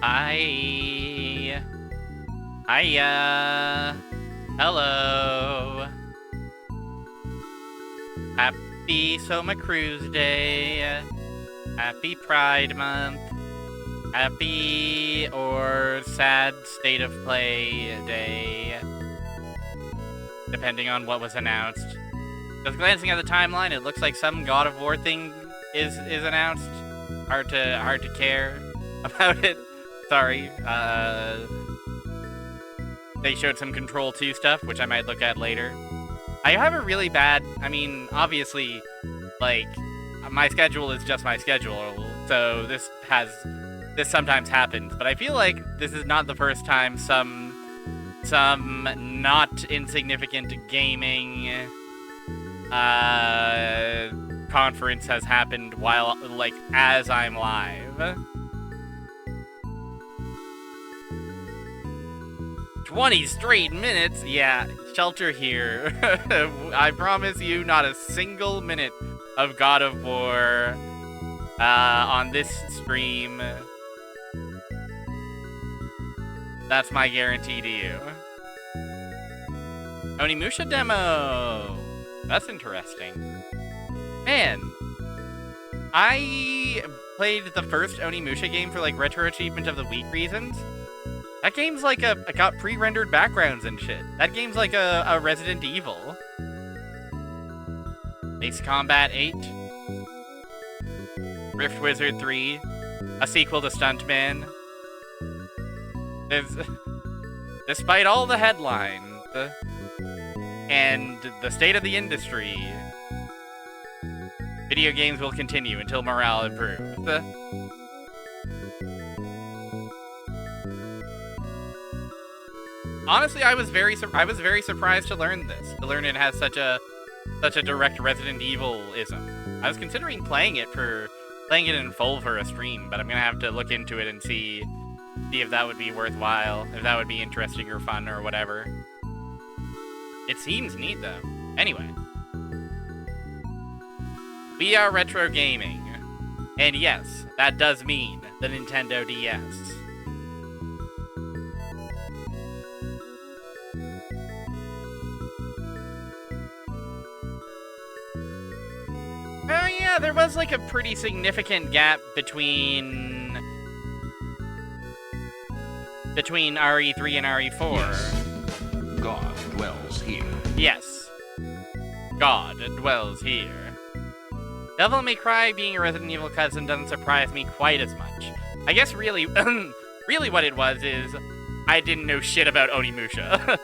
Hi. Hiya. Hello. Happy Soma Cruise Day. Happy Pride Month. Happy or sad state of play day. Depending on what was announced. Just glancing at the timeline, it looks like some God of War thing is announced. Hard to care about it. Sorry. they showed some Control 2 stuff, which I might look at later. I have a really bad, I mean, obviously, like, my schedule is just my schedule, so this sometimes happens, but I feel like this is not the first time some not insignificant gaming conference has happened while, like, as I'm live. 20 straight minutes? Yeah, shelter here. I promise you not a single minute of God of War on this stream. That's my guarantee to you. Onimusha demo! That's interesting. Man, I played the first Onimusha game for, like, Retro Achievement of the Week reasons. That game's like got pre-rendered backgrounds and shit. That game's like a Resident Evil. Ace Combat 8. Rift Wizard 3. A sequel to Stuntman. Despite all the headlines and the state of the industry, video games will continue until morale improves. Honestly, I was very surprised to learn this. To learn it has such a direct Resident Evil-ism. I was considering playing it in full for a stream, but I'm gonna have to look into it and see if that would be worthwhile, if that would be interesting or fun or whatever. It seems neat though. Anyway, we are retro gaming, and yes, that does mean the Nintendo DS. Oh yeah, there was like a pretty significant gap between RE3 and RE4. Yes. God dwells here. Yes. God dwells here. Devil May Cry being a Resident Evil cousin doesn't surprise me quite as much. I guess really, really what it was is I didn't know shit about Onimusha.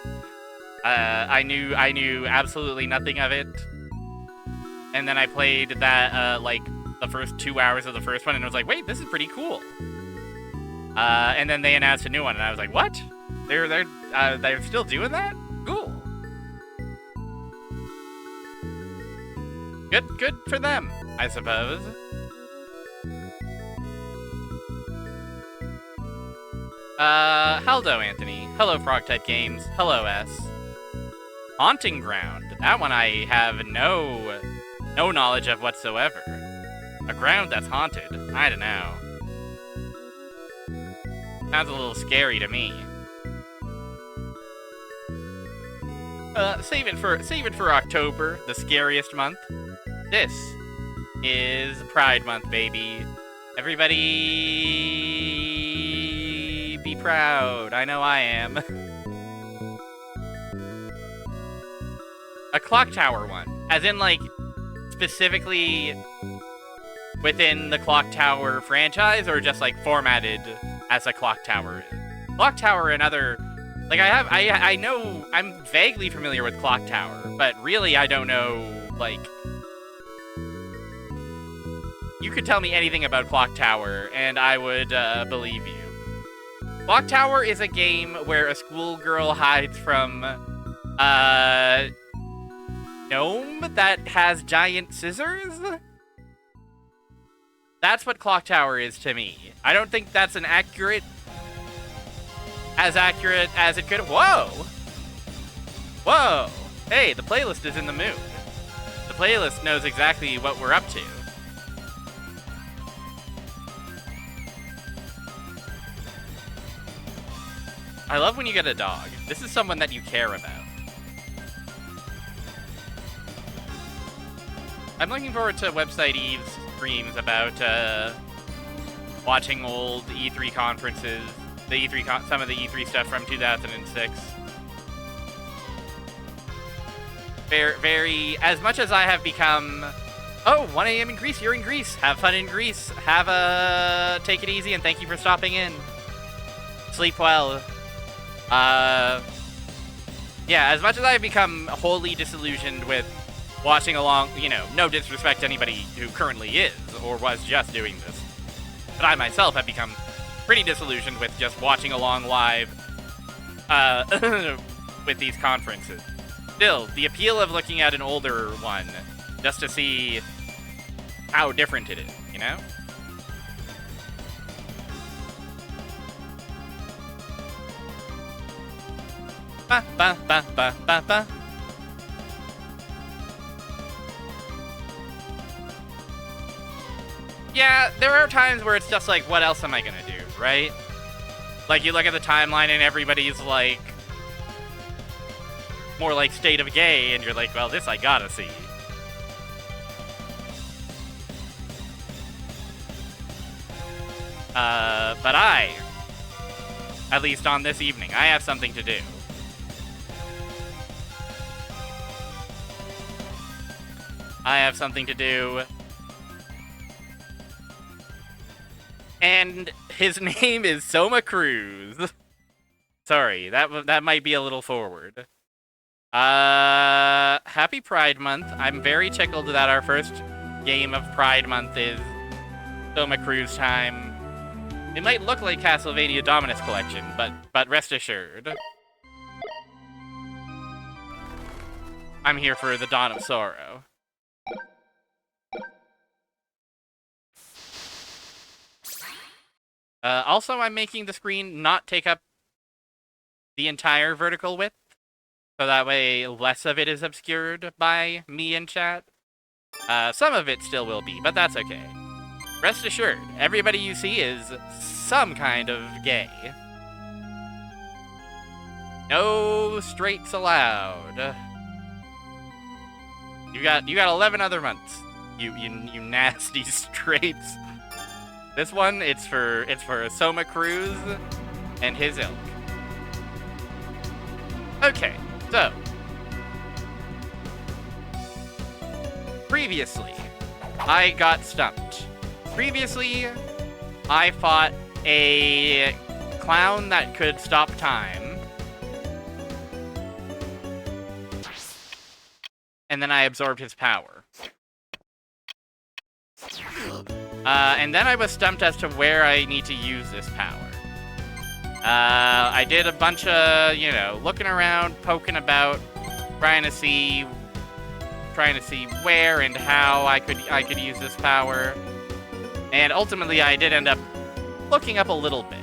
I knew absolutely nothing of it. And then I played that, like, the first 2 hours of the first one, and I was like, wait, this is pretty cool. And then they announced a new one, and I was like, what? They're still doing that? Cool. Good for them, I suppose. Heldo, Anthony. Hello, Frogtype Games. Hello, S. Haunting Ground. That one I have no knowledge of whatsoever. A ground that's haunted. I don't know. Sounds a little scary to me. Save it for October, the scariest month. This is Pride Month, baby. Everybody be proud. I know I am. A clock tower one. As in, like, specifically within the Clock Tower franchise, or just, like, formatted as a clock tower? Clock Tower and other... Like, I know... I'm vaguely familiar with Clock Tower, but really I don't know, like... You could tell me anything about Clock Tower, and I would, believe you. Clock Tower is a game where a schoolgirl hides from, gnome that has giant scissors? That's what Clock Tower is to me. I don't think that's as accurate as it could. Whoa! Whoa! Hey, the playlist is in the mood. The playlist knows exactly what we're up to. I love when you get a dog. This is someone that you care about. I'm looking forward to Website Eve's streams about watching old E3 conferences, some of the E3 stuff from 2006. Very, as much as I have become, oh, 1 a.m. in Greece, you're in Greece. Have fun in Greece. Take it easy, and thank you for stopping in. Sleep well. Yeah, as much as I've become wholly disillusioned with watching along, you know, no disrespect to anybody who currently is or was just doing this, but I myself have become pretty disillusioned with just watching along live with these conferences. Still, the appeal of looking at an older one just to see how different it is, you know? Ba ba ba ba ba ba. Yeah, there are times where it's just like, what else am I gonna do, right? Like, you look at the timeline and everybody's like, more like State of Gay, and you're like, well, this I gotta see. But at least on this evening, I have something to do. I have something to do. And his name is Soma Cruz. Sorry, that might be a little forward. Happy Pride Month. I'm very tickled that our first game of Pride Month is Soma Cruz time. It might look like Castlevania Dominus Collection, but rest assured, I'm here for the Dawn of Sorrow. Also, I'm making the screen not take up the entire vertical width, so that way less of it is obscured by me and chat. Some of it still will be, but that's okay. Rest assured, everybody you see is some kind of gay. No straights allowed. You got 11 other months. You nasty straights. This one, it's for Soma Cruz and his ilk. Okay, so previously, I got stumped. Previously, I fought a clown that could stop time. And then I absorbed his power. And then I was stumped as to where I need to use this power. I did a bunch of, you know, looking around, poking about, trying to see where and how I could use this power. And ultimately, I did end up looking up a little bit.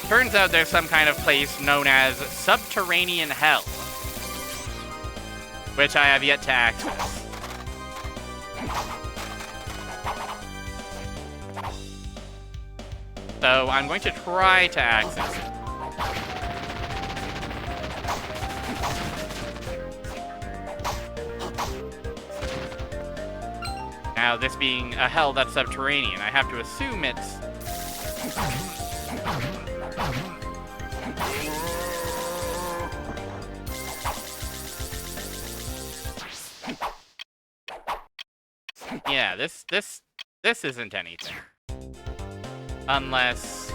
Turns out there's some kind of place known as Subterranean Hell, which I have yet to access. So I'm going to try to access it. Now, this being a hell that's subterranean, I have to assume it's... Yeah, this isn't anything. Unless...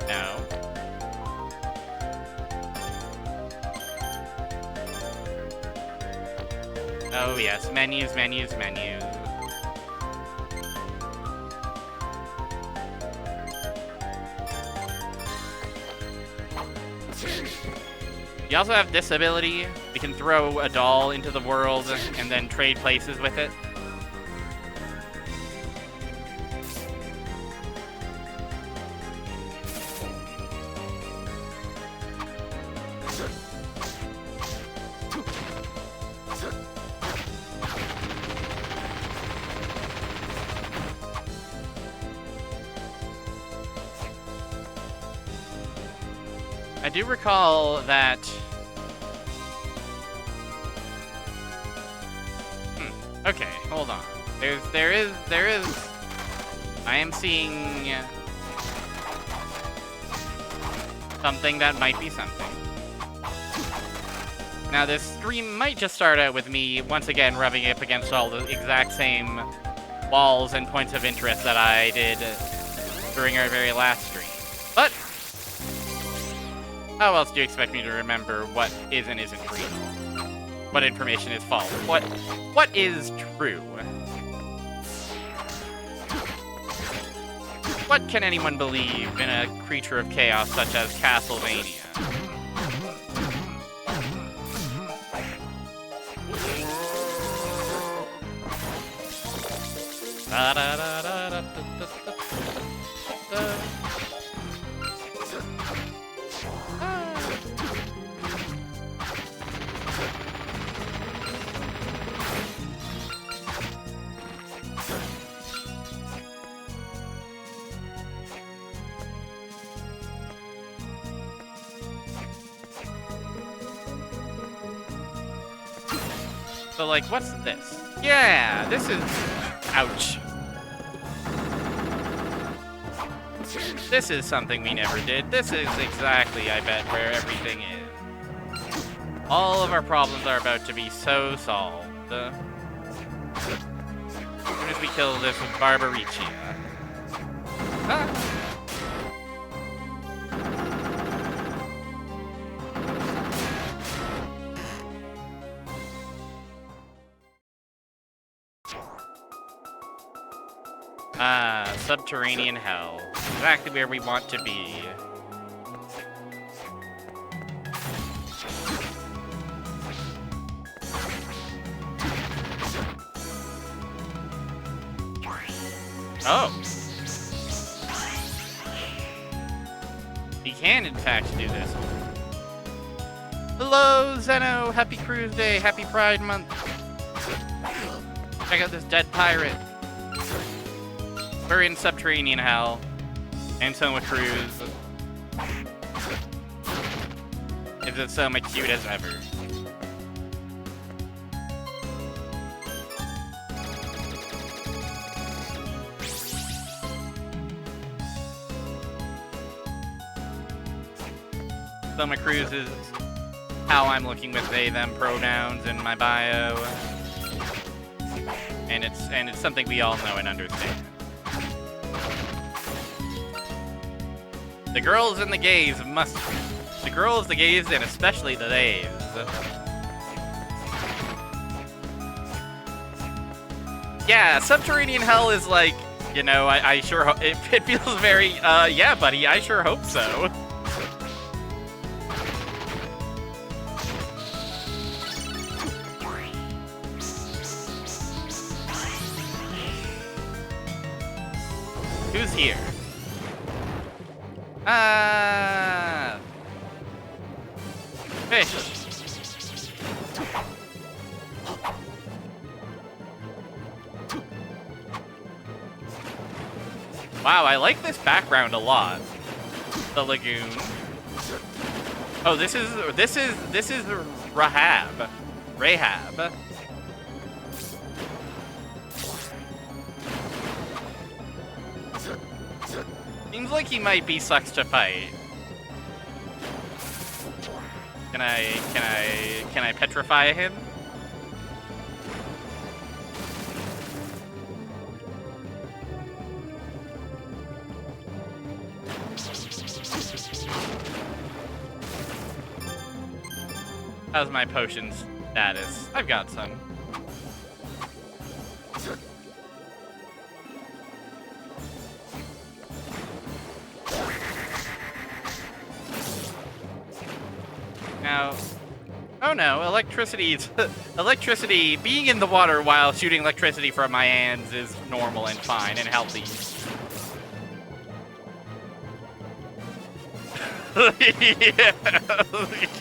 No. Oh yes, menus, menus, menus. You also have this ability. You can throw a doll into the world and then trade places with it. I do recall that... Okay, hold on. There is... I am seeing... something that might be something. Now, this stream might just start out with me, once again, rubbing up against all the exact same walls and points of interest that I did during our very last stream. But how else do you expect me to remember what is and isn't real? What information is false? What is true? What can anyone believe in a creature of chaos such as Castlevania? So, like, what's this? Yeah, this is... Ouch. This is something we never did. This is exactly, I bet, where everything is. All of our problems are about to be so solved. As soon as we kill this Barbaricia. Ah. Subterranean hell. Exactly where we want to be. Oh. He can, in fact, do this. Hello, Zeno. Happy Cruise Day. Happy Pride Month. Check out this dead pirate. We're in subterranean hell. And Soma Cruz is as Soma cute as ever. Soma Cruz is how I'm looking with they them pronouns in my bio. And it's something we all know and understand. The girls and the gays must... The girls, the gays, and especially the theys. Yeah, subterranean hell is like, you know, I sure hope... It feels very, yeah, buddy, I sure hope so. Who's here? Fish. Wow, I like this background a lot. The lagoon. Oh, this is Rahab. Rahab. Seems like he might be sucks to fight. Can I petrify him? How's my potion status? I've got some. Now, oh no, electricity, being in the water while shooting electricity from my hands is normal and fine and healthy.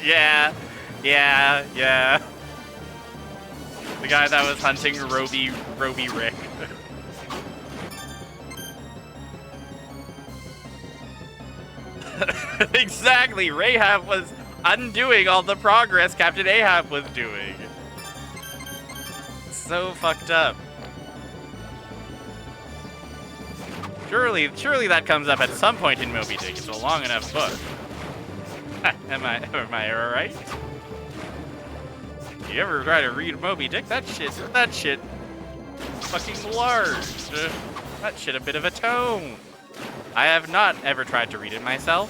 Yeah. The guy that was hunting Roby Rick. Exactly, Rahab was undoing all the progress Captain Ahab was doing. So fucked up. Surely that comes up at some point in Moby Dick. It's a long enough book. Am I alright? You ever try to read Moby Dick? That shit fucking large. That shit a bit of a tome. I have not ever tried to read it myself.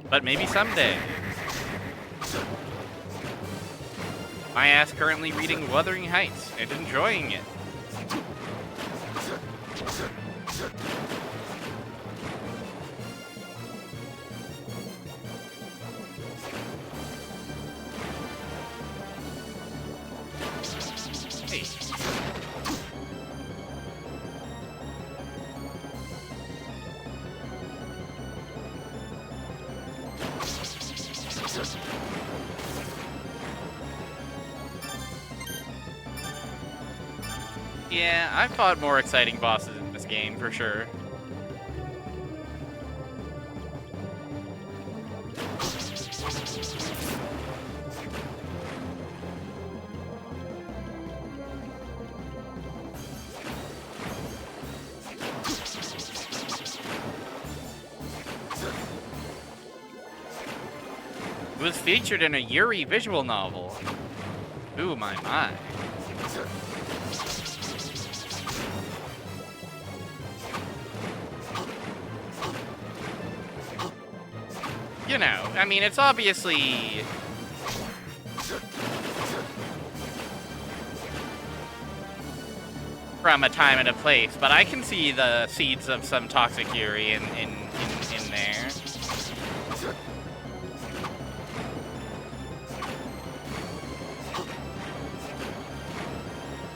But maybe someday. My ass currently reading Wuthering Heights and enjoying it. Hey. Yeah, I've fought more exciting bosses in this game, for sure. It was featured in a Yuri visual novel. Ooh, my. You know, I mean, it's obviously... from a time and a place, but I can see the seeds of some toxic Yuri in there.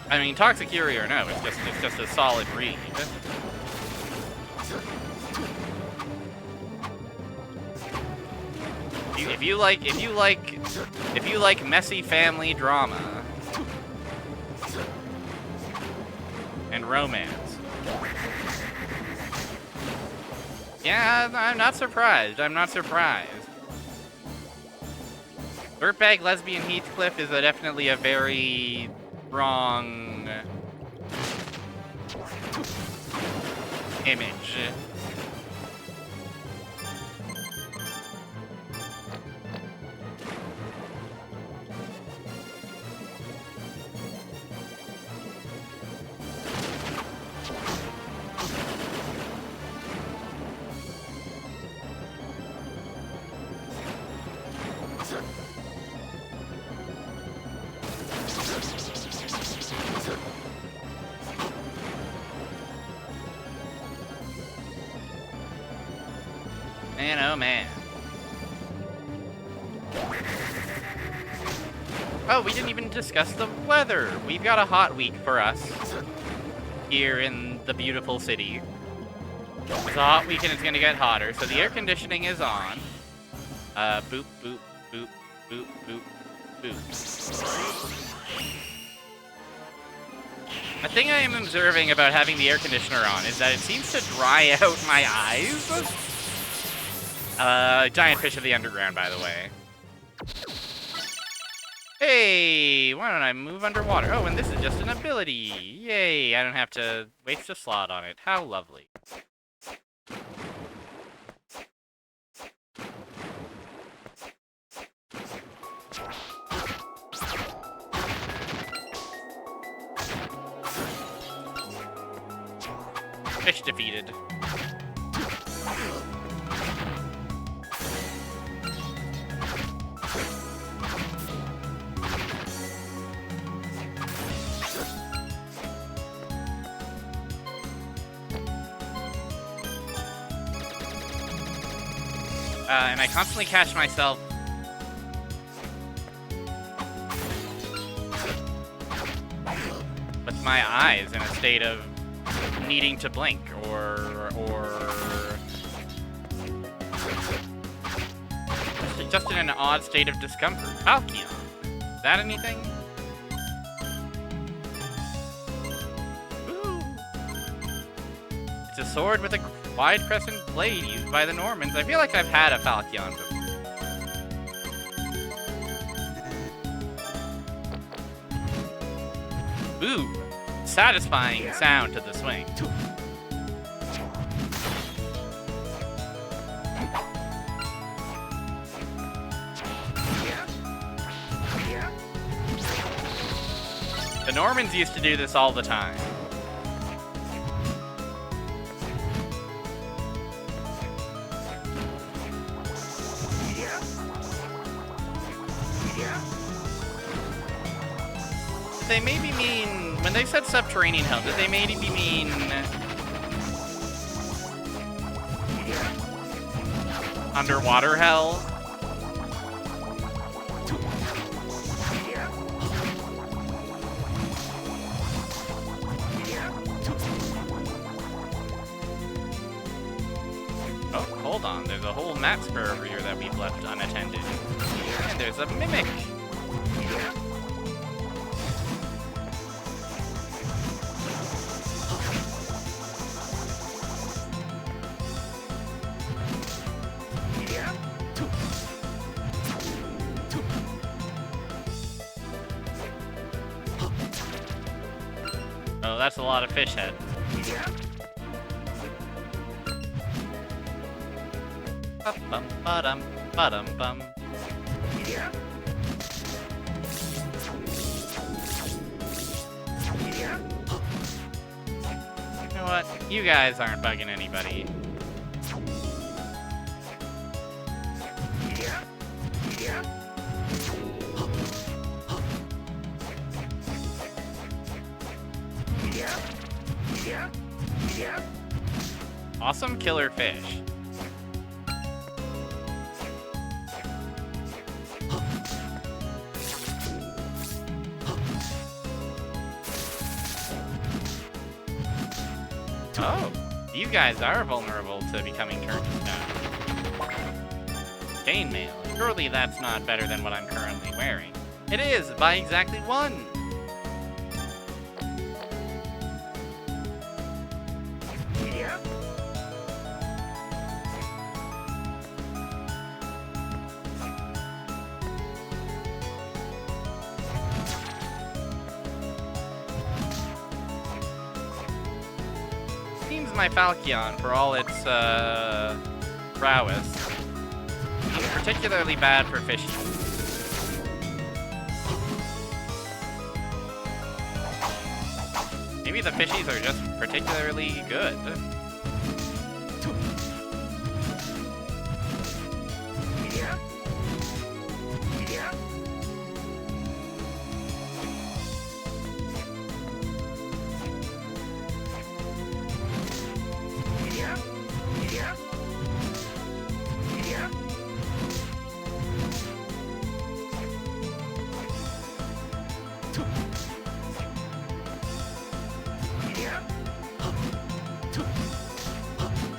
I mean, toxic Yuri or no, it's just a solid read. If you like messy family drama and romance, yeah, I'm not surprised. Dirtbag lesbian Heathcliff is definitely a very wrong image. Man, oh man. Oh, we didn't even discuss the weather. We've got a hot week for us here in the beautiful city. It's a hot week and it's gonna get hotter, so the air conditioning is on. Boop, boop, boop, boop, boop, boop. A thing I am observing about having the air conditioner on is that it seems to dry out my eyes. Giant fish of the underground, by the way. Hey, why don't I move underwater? Oh, and this is just an ability. Yay, I don't have to waste a slot on it. How lovely. Fish defeated. And I constantly catch myself with my eyes in a state of needing to blink or just in an odd state of discomfort. Falchion. Is that anything? Ooh. It's a sword with a wide crescent blade used by the Normans. I feel like I've had a Falchion before. Ooh, satisfying sound to the swing. The Normans used to do this all the time. They maybe mean, when they said subterranean hell, did they maybe mean underwater hell? Oh, hold on, there's a whole map spur over here that we've left unattended. And there's a mimic! Oh, that's a lot of fish heads. Ba-bum, ba-dum, ba-dum, bum. You know what? You guys aren't bugging anybody. Awesome killer fish. Oh, you guys are vulnerable to becoming turned to stone. Chainmail. Surely that's not better than what I'm currently wearing. It is, by exactly one. Seems my Falchion, for all its prowess, is particularly bad for fishing. Maybe the fishies are just particularly good.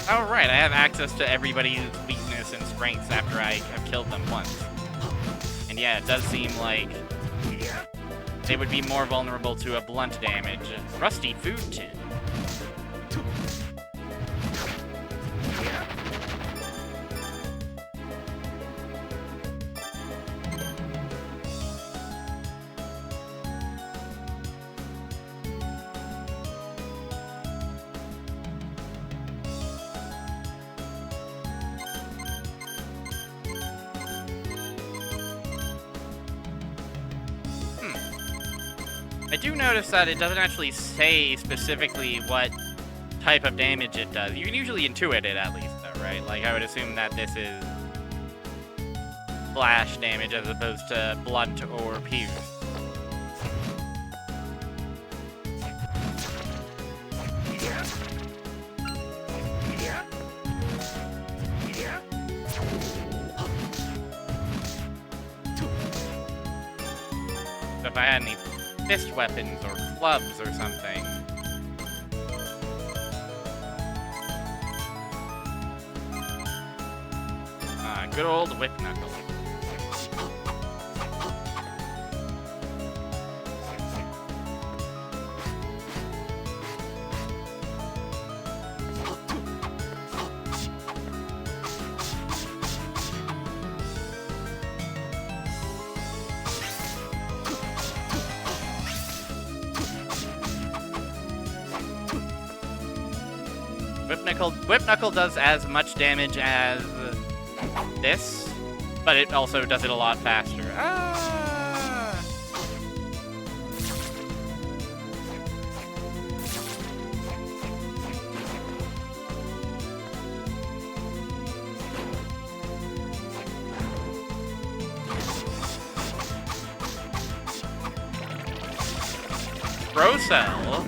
Oh right, I have access to everybody's weakness and strengths after I have killed them once. And yeah, it does seem like they would be more vulnerable to a blunt damage. Rusty food tin. I do notice that it doesn't actually say specifically what type of damage it does. You can usually intuit it at least, though, right? Like, I would assume that this is splash damage as opposed to blunt or pierce. So if I had any fist weapons or clubs or something. Good old whip knuckle. Whip Knuckle does as much damage as this, but it also does it a lot faster. Ah! Pro Cell.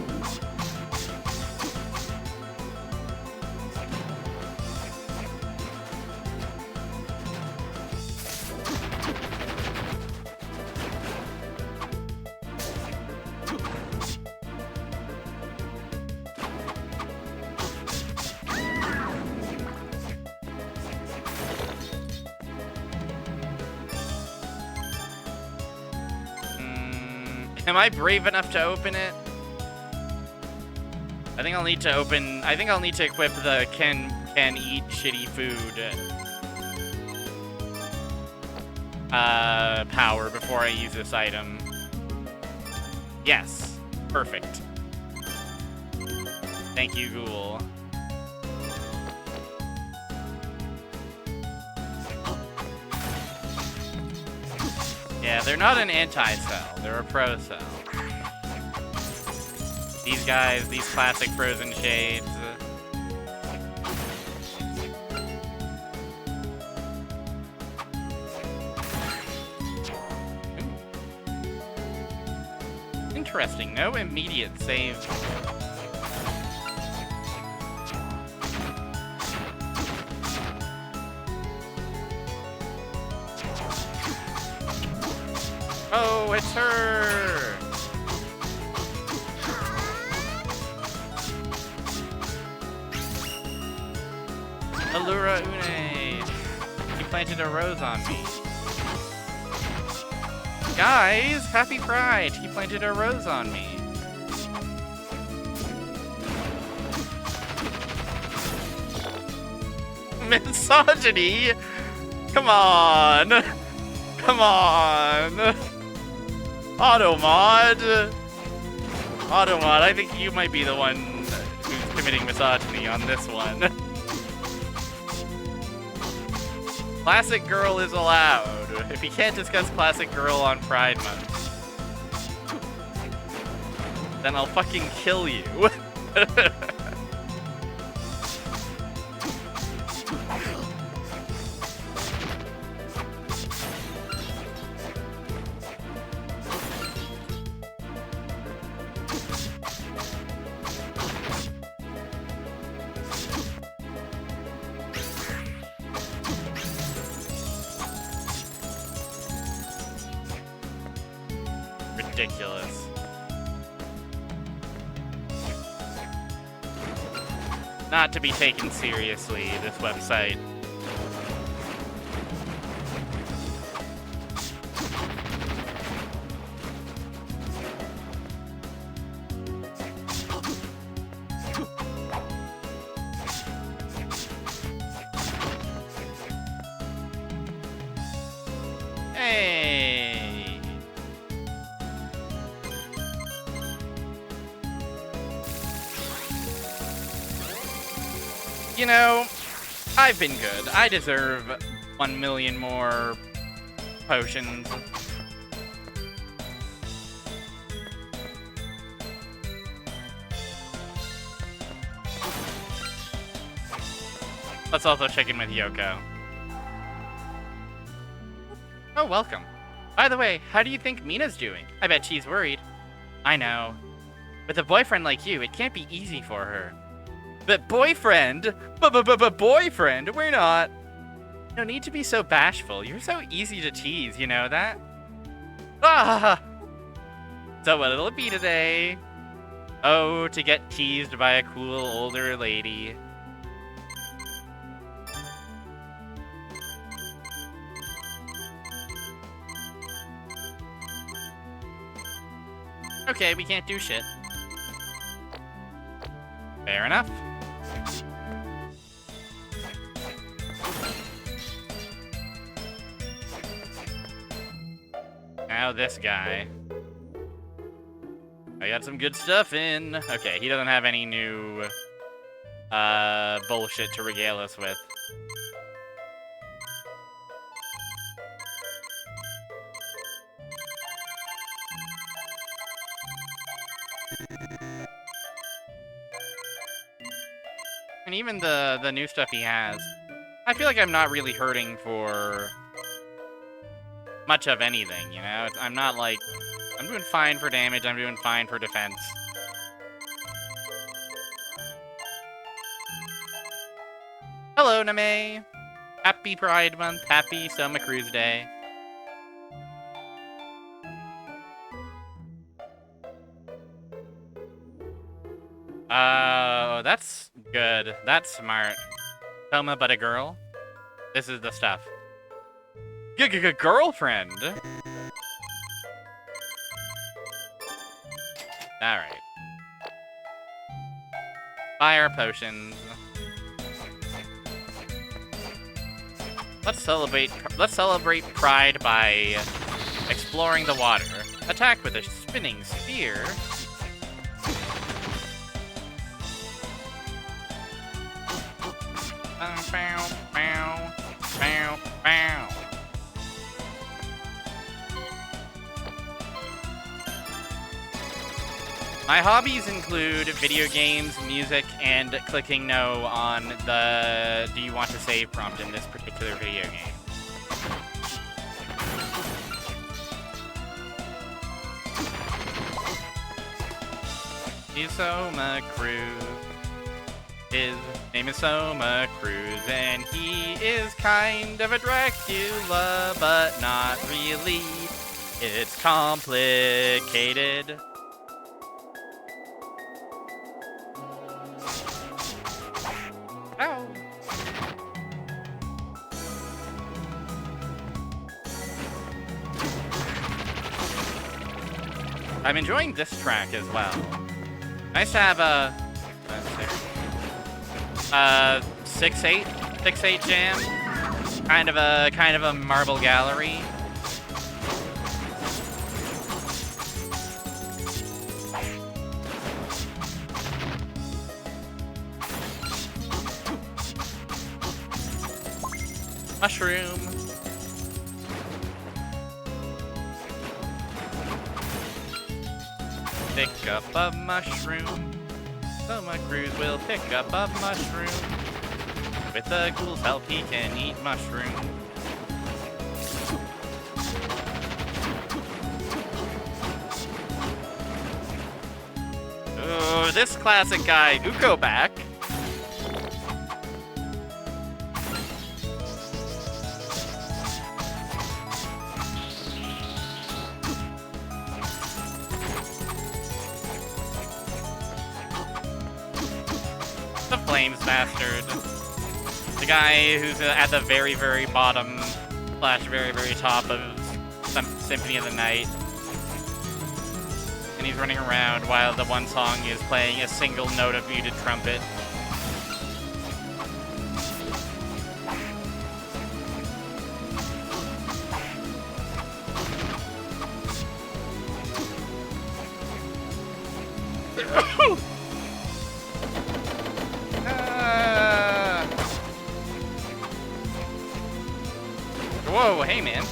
Am I brave enough to open it? I think I'll need to equip the can eat shitty food power before I use this item. Yes. Perfect. Thank you, Ghoul. Yeah, they're not an anti-cell, they're a pro-cell. These guys, these classic frozen shades. Interesting, no immediate save. Oh, it's her! Allura Une! He planted a rose on me. Guys, happy pride! He planted a rose on me. Misogyny? Come on! Come on! Automod! Automod, I think you might be the one who's committing misogyny on this one. Classic girl is allowed. If you can't discuss classic girl on Pride Month, then I'll fucking kill you. Ridiculous. Not to be taken seriously, this website. Hey. You know, I've been good. I deserve 1 million more potions. Let's also check in with Yoko. Oh, welcome. By the way, how do you think Mina's doing? I bet she's worried. I know. With a boyfriend like you, it can't be easy for her. But boyfriend? Boyfriend? We're not. No need to be so bashful. You're so easy to tease, you know that? Ah! So what'll it be today? Oh, to get teased by a cool older lady. Okay, we can't do shit. Fair enough. Now this guy. I got some good stuff in. Okay, he doesn't have any new bullshit to regale us with. And even the new stuff he has, I feel like I'm not really hurting for much of anything, you know? I'm not, like, I'm doing fine for damage. I'm doing fine for defense. Hello, Name. Happy Pride Month. Happy Soma Cruise Day. Oh, that's good. That's smart. Soma, but a girl. This is the stuff. Girlfriend. Alright. Fire potions. Let's celebrate Pride by exploring the water. Attack with a spinning spear. Bow, bow, bow, bow. My hobbies include video games, music, and clicking no on the "Do you want to save" prompt in this particular video game. He's Soma Cruz. His name is Soma Cruz, and he is kind of a Dracula, but not really. It's complicated. Ow. I'm enjoying this track as well. Nice to have a 6/8 jam. Kind of a marble gallery. Mushroom. Pick up a mushroom. Soma Cruz will pick up a mushroom. With the ghoul's help, he can eat mushroom. Oh, this classic guy, Uko back. The Flames Bastard. The guy who's at the very, very bottom / very, very top of some Symphony of the Night. And he's running around while the one song is playing a single note of muted trumpet. Whoa, hey man.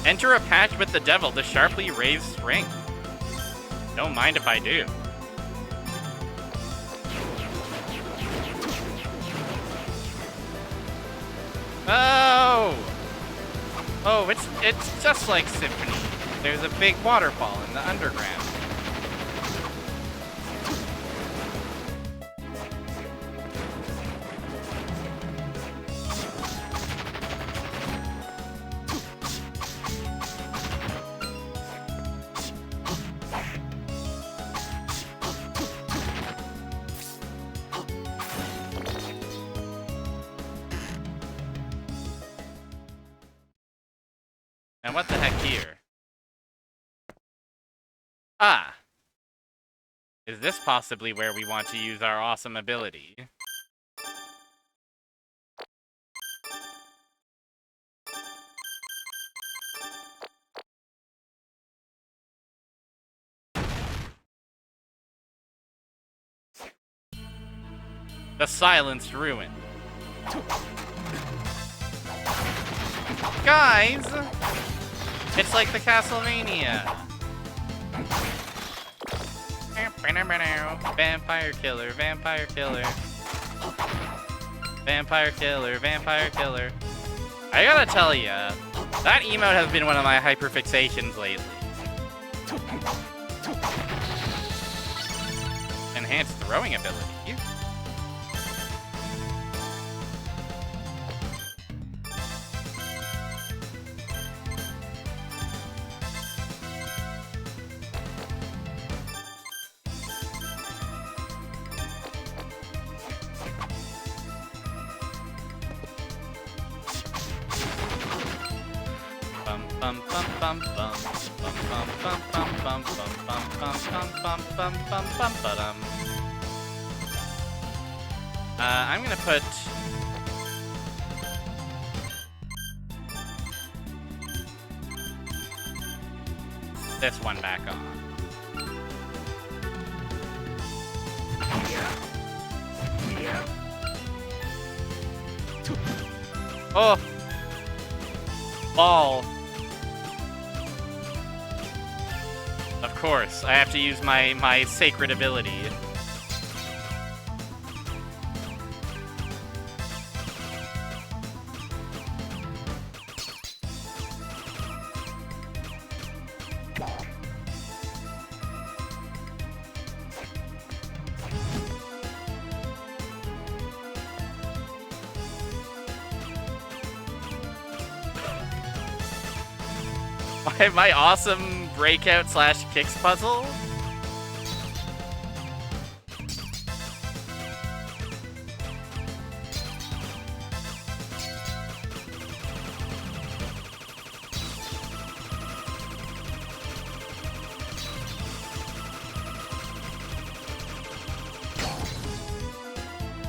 Enter a patch with the devil to sharply raise strength. Don't mind if I do. Oh! Oh, it's just like Symphony. There's a big waterfall in the underground. And what the heck here? Ah! Is this possibly where we want to use our awesome ability? The Silenced Ruin. Guys! It's like the Castlevania. Vampire killer, vampire killer. Vampire killer, vampire killer. I gotta tell ya, that emote has been one of my hyperfixations lately. Enhanced throwing ability. I'm gonna put this one back on. Oh! Ball. Of course, I have to use my sacred ability. My awesome breakout / kicks puzzle?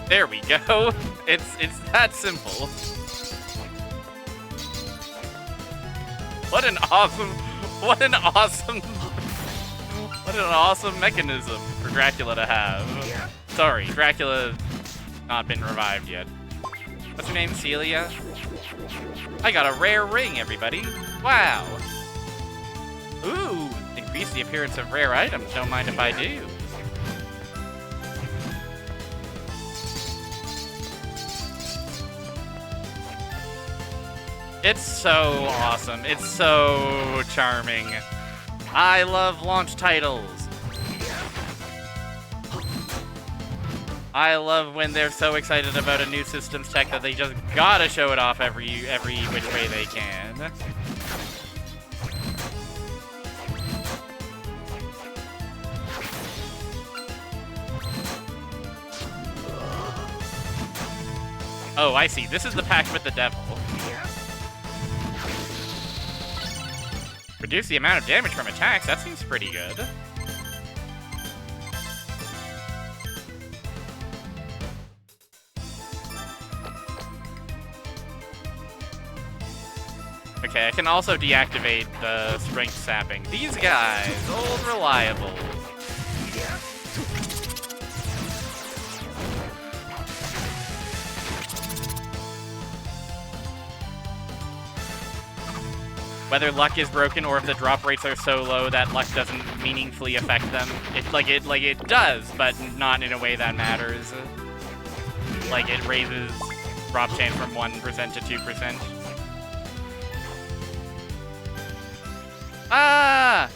There we go. It's that simple. What an awesome mechanism for Dracula to have. Sorry, Dracula not been revived yet. What's her name? Celia? I got a rare ring, everybody. Wow. Ooh, increase the appearance of rare items. Don't mind if I do. It's so awesome. It's so charming. I love launch titles. I love when they're so excited about a new systems tech that they just gotta show it off every which way they can. Oh, I see. This is the pact with the devil. Reduce the amount of damage from attacks. That seems pretty good. Okay, I can also deactivate the strength sapping. These guys, old reliable. Whether luck is broken or if the drop rates are so low that luck doesn't meaningfully affect them. It does, but not in a way that matters. Like it raises drop chance from 1% to 2%. Ah!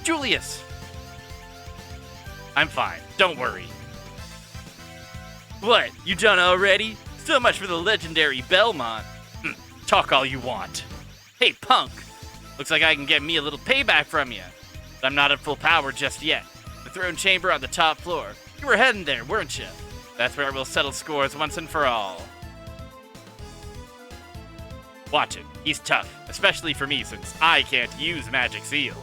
Julius! I'm fine. Don't worry. What? You done already? So much for the legendary Belmont. Talk all you want. Hey, punk. Looks like I can get me a little payback from you. But I'm not at full power just yet. The throne chamber on the top floor. You were heading there, weren't you? That's where we'll settle scores once and for all. Watch it. He's tough. Especially for me, since I can't use magic seals.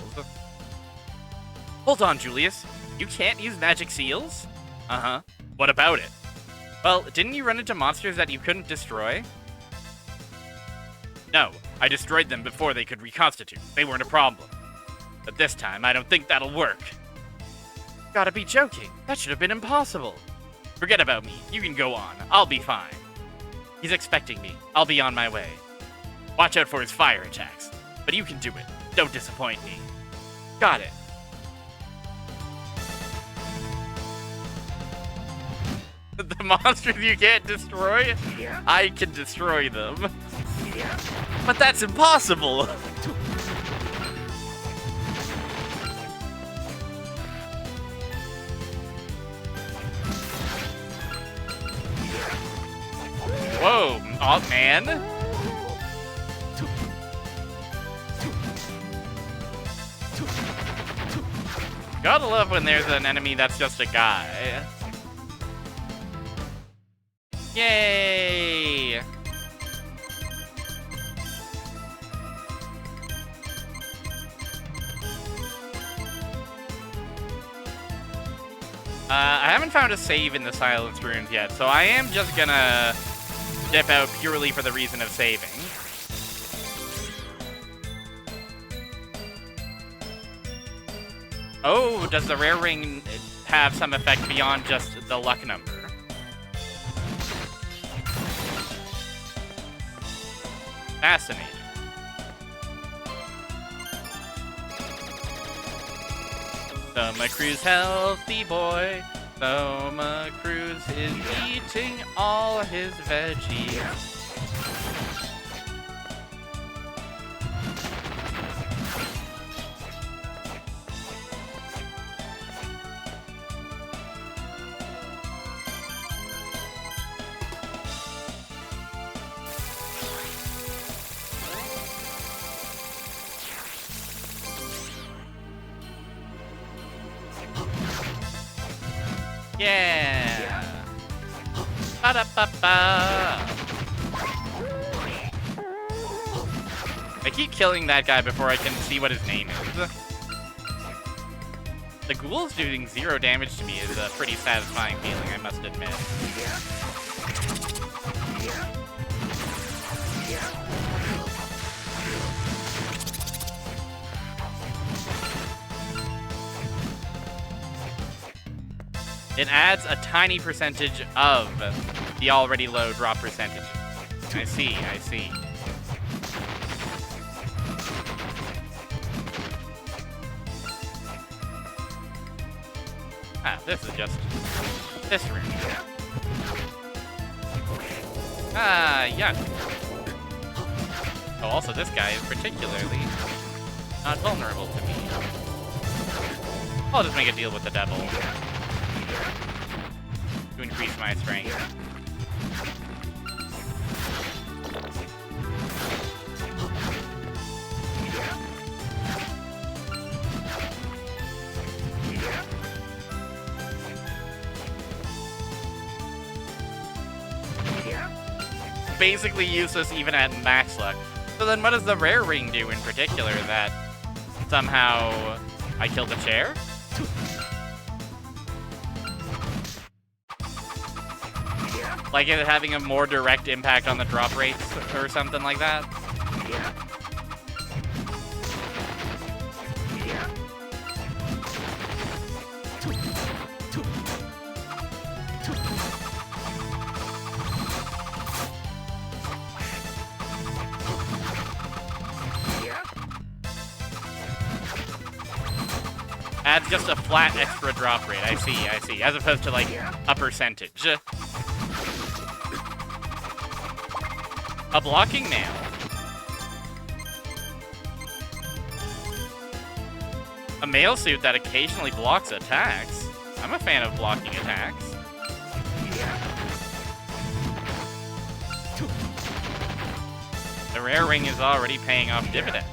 Hold on, Julius. You can't use magic seals? Uh-huh. What about it? Well, didn't you run into monsters that you couldn't destroy? No, I destroyed them before they could reconstitute. They weren't a problem. But this time, I don't think that'll work. Gotta be joking. That should have been impossible. Forget about me. You can go on. I'll be fine. He's expecting me. I'll be on my way. Watch out for his fire attacks. But you can do it. Don't disappoint me. Got it. The monsters you can't destroy, I can destroy them. But that's impossible! Whoa, oh man. Gotta love when there's an enemy that's just a guy. Yay! I haven't found a save in the Silence Runes yet, so I am just gonna dip out purely for the reason of saving. Oh, does the rare ring have some effect beyond just the luck number? Fascinating. Soma Cruz, healthy boy. Soma Cruz is eating all his veggies. Yeah. Ba-da-ba-ba. I keep killing that guy before I can see what his name is. The ghouls doing 0 damage to me is a pretty satisfying feeling, I must admit. It adds a tiny percentage of the already low drop percentage. I see, I see. Ah, this is just this room. Ah, yuck. Oh, also this guy is particularly not vulnerable to me. I'll just make a deal with the devil to increase my strength. Basically useless even at max luck. So then what does the rare ring do in particular that somehow I kill the chair? Like it having a more direct impact on the drop rates or something like that? Adds just a flat extra drop rate, I see, as opposed to like a percentage. A blocking nail. A mail suit that occasionally blocks attacks. I'm a fan of blocking attacks. The rare ring is already paying off dividends.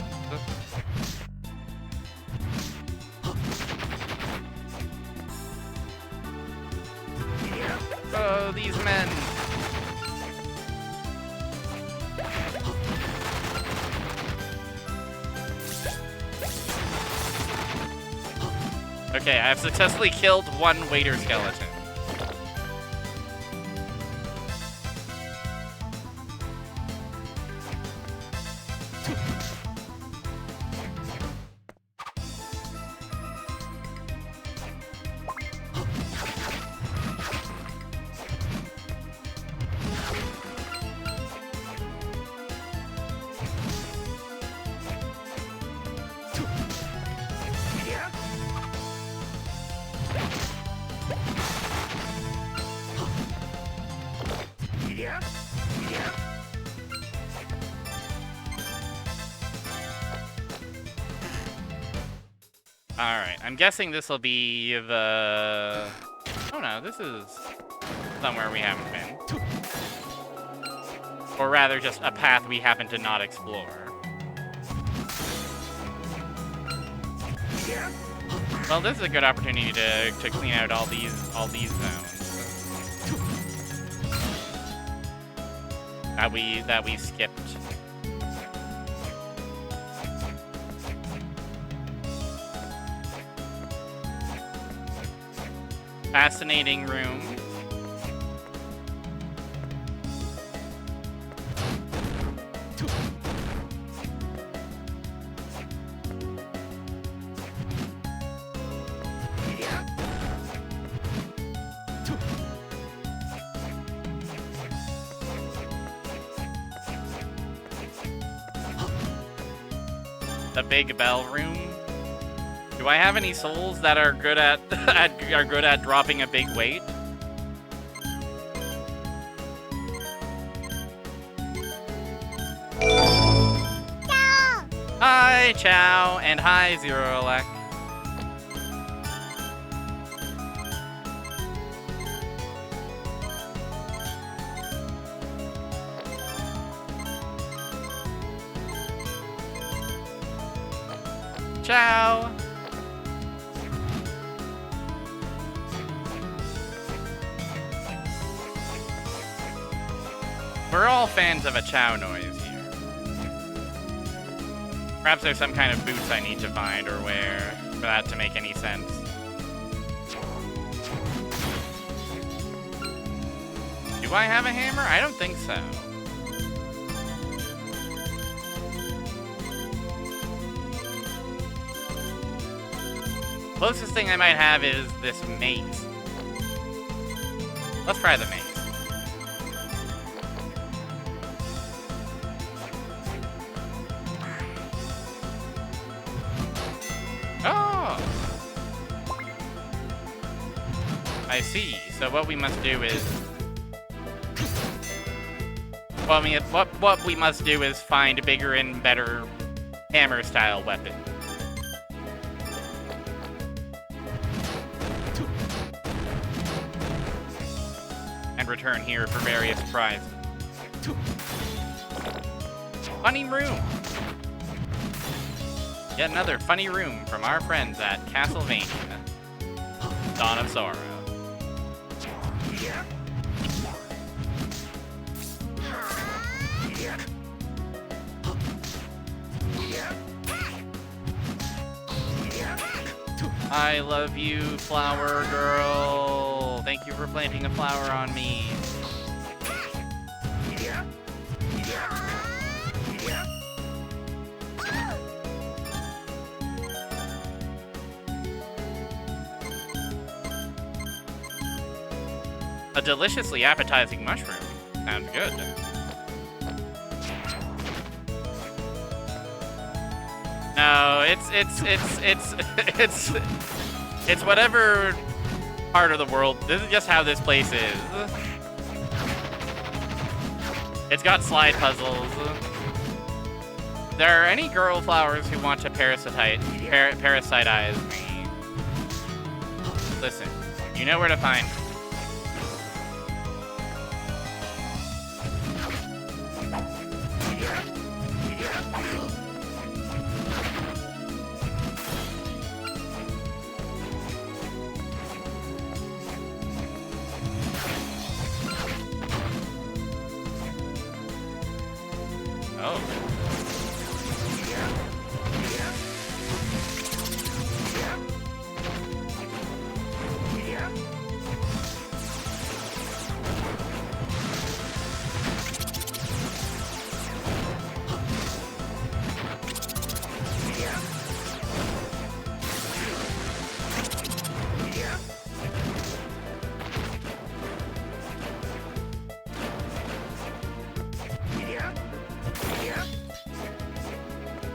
Oh, these men. Okay, I have successfully killed one waiter skeleton. Alright, I'm guessing this will be the... Oh no, this is somewhere we haven't been. Or rather, just a path we happen to not explore. Well, this is a good opportunity to clean out all these zones that we skipped. Fascinating room. The big bell room. Do I have any souls that are good at are good at dropping a big weight? Ciao! Hi, Chow, and hi, Zero Elec. Ciao. We're all fans of a chow noise here. Perhaps there's some kind of boots I need to find or wear for that to make any sense. Do I have a hammer? I don't think so. Closest thing I might have is this maze. Let's try the maze. Oh! I see. So what we must do is... Well, I mean, what we must do is find bigger and better hammer-style weapons. And return here for various prizes. Funny room! Yet another funny room from our friends at Castlevania. Dawn of Sorrow. I love you, flower girl. Thank you for planting a flower on me. A deliciously appetizing mushroom. Sounds good. No, it's whatever part of the world. This is just how this place is. It's got slide puzzles. If there are any girl flowers who want to parasitize me, listen, you know where to find me.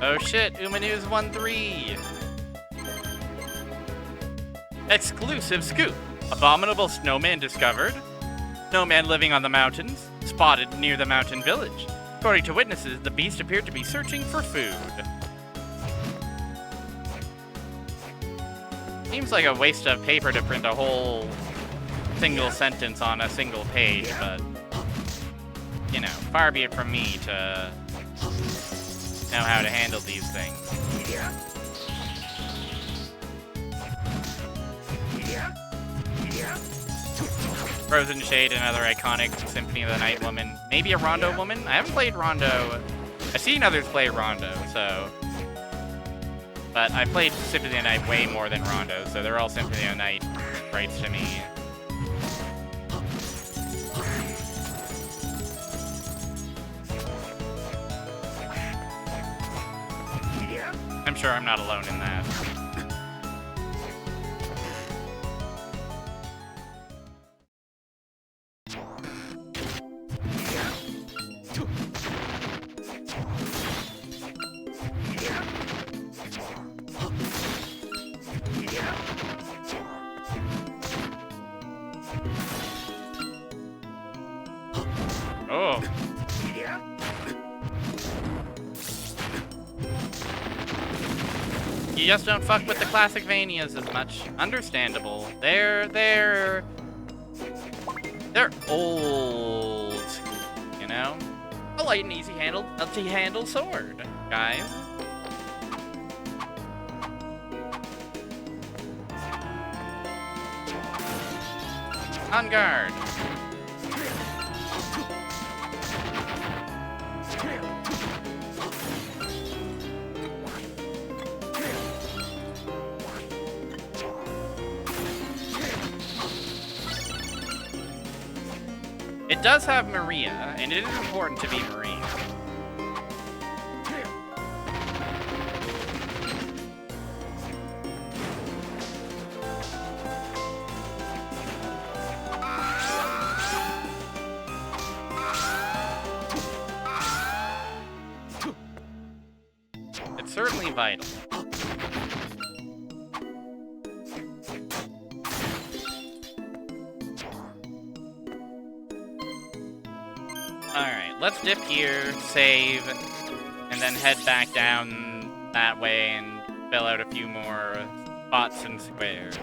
Oh shit, Umanews 1-3. Exclusive scoop. Abominable snowman discovered. Snowman living on the mountains, spotted near the mountain village. According to witnesses, the beast appeared to be searching for food. Seems like a waste of paper to print a whole single sentence on a single page, but, you know, far be it from me to know how to handle these things. Frozen Shade, another iconic Symphony of the Night woman. Maybe a Rondo woman? I haven't played Rondo. I've seen others play Rondo, so... But I played Symphony of the Night way more than Rondo, so they're all Symphony of the Night rights to me. I'm sure I'm not alone in that. Oh. You just don't fuck with the classic Vanias as much. Understandable. They're old school, you know? A light and easy handle sword, guys. On guard. It does have Maria, and it is important to be Maria. It's certainly vital. Alright, let's dip here, save, and then head back down that way and fill out a few more spots and squares.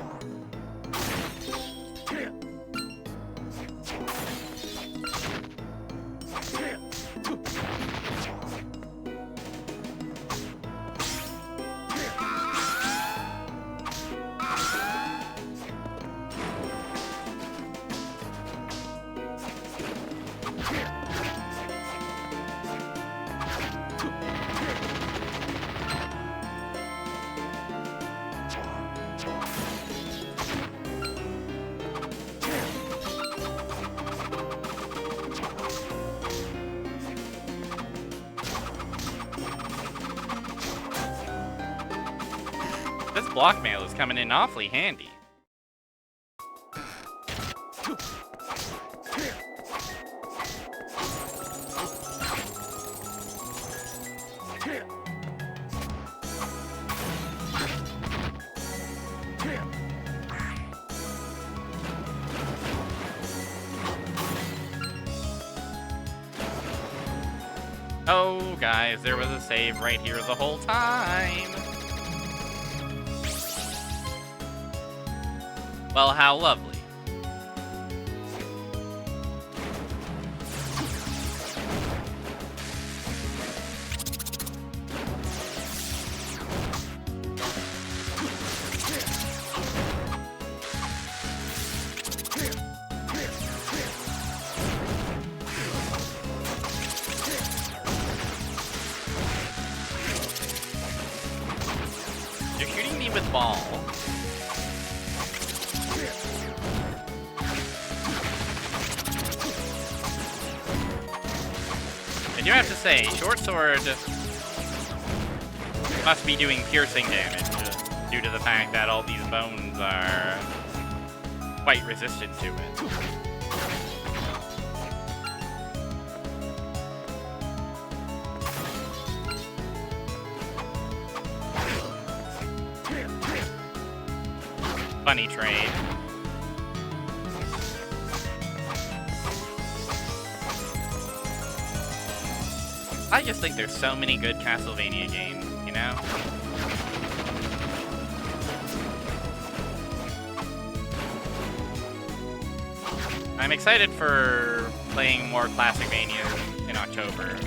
This block mail is coming in awfully handy. Oh, guys, there was a save right here the whole time. Well, how lovely. You're shooting me with balls. I do have to say, short sword must be doing piercing damage due to the fact that all these bones are quite resistant to it. Funny trade. I just think there's so many good Castlevania games, you know? I'm excited for playing more Classicvanias in October.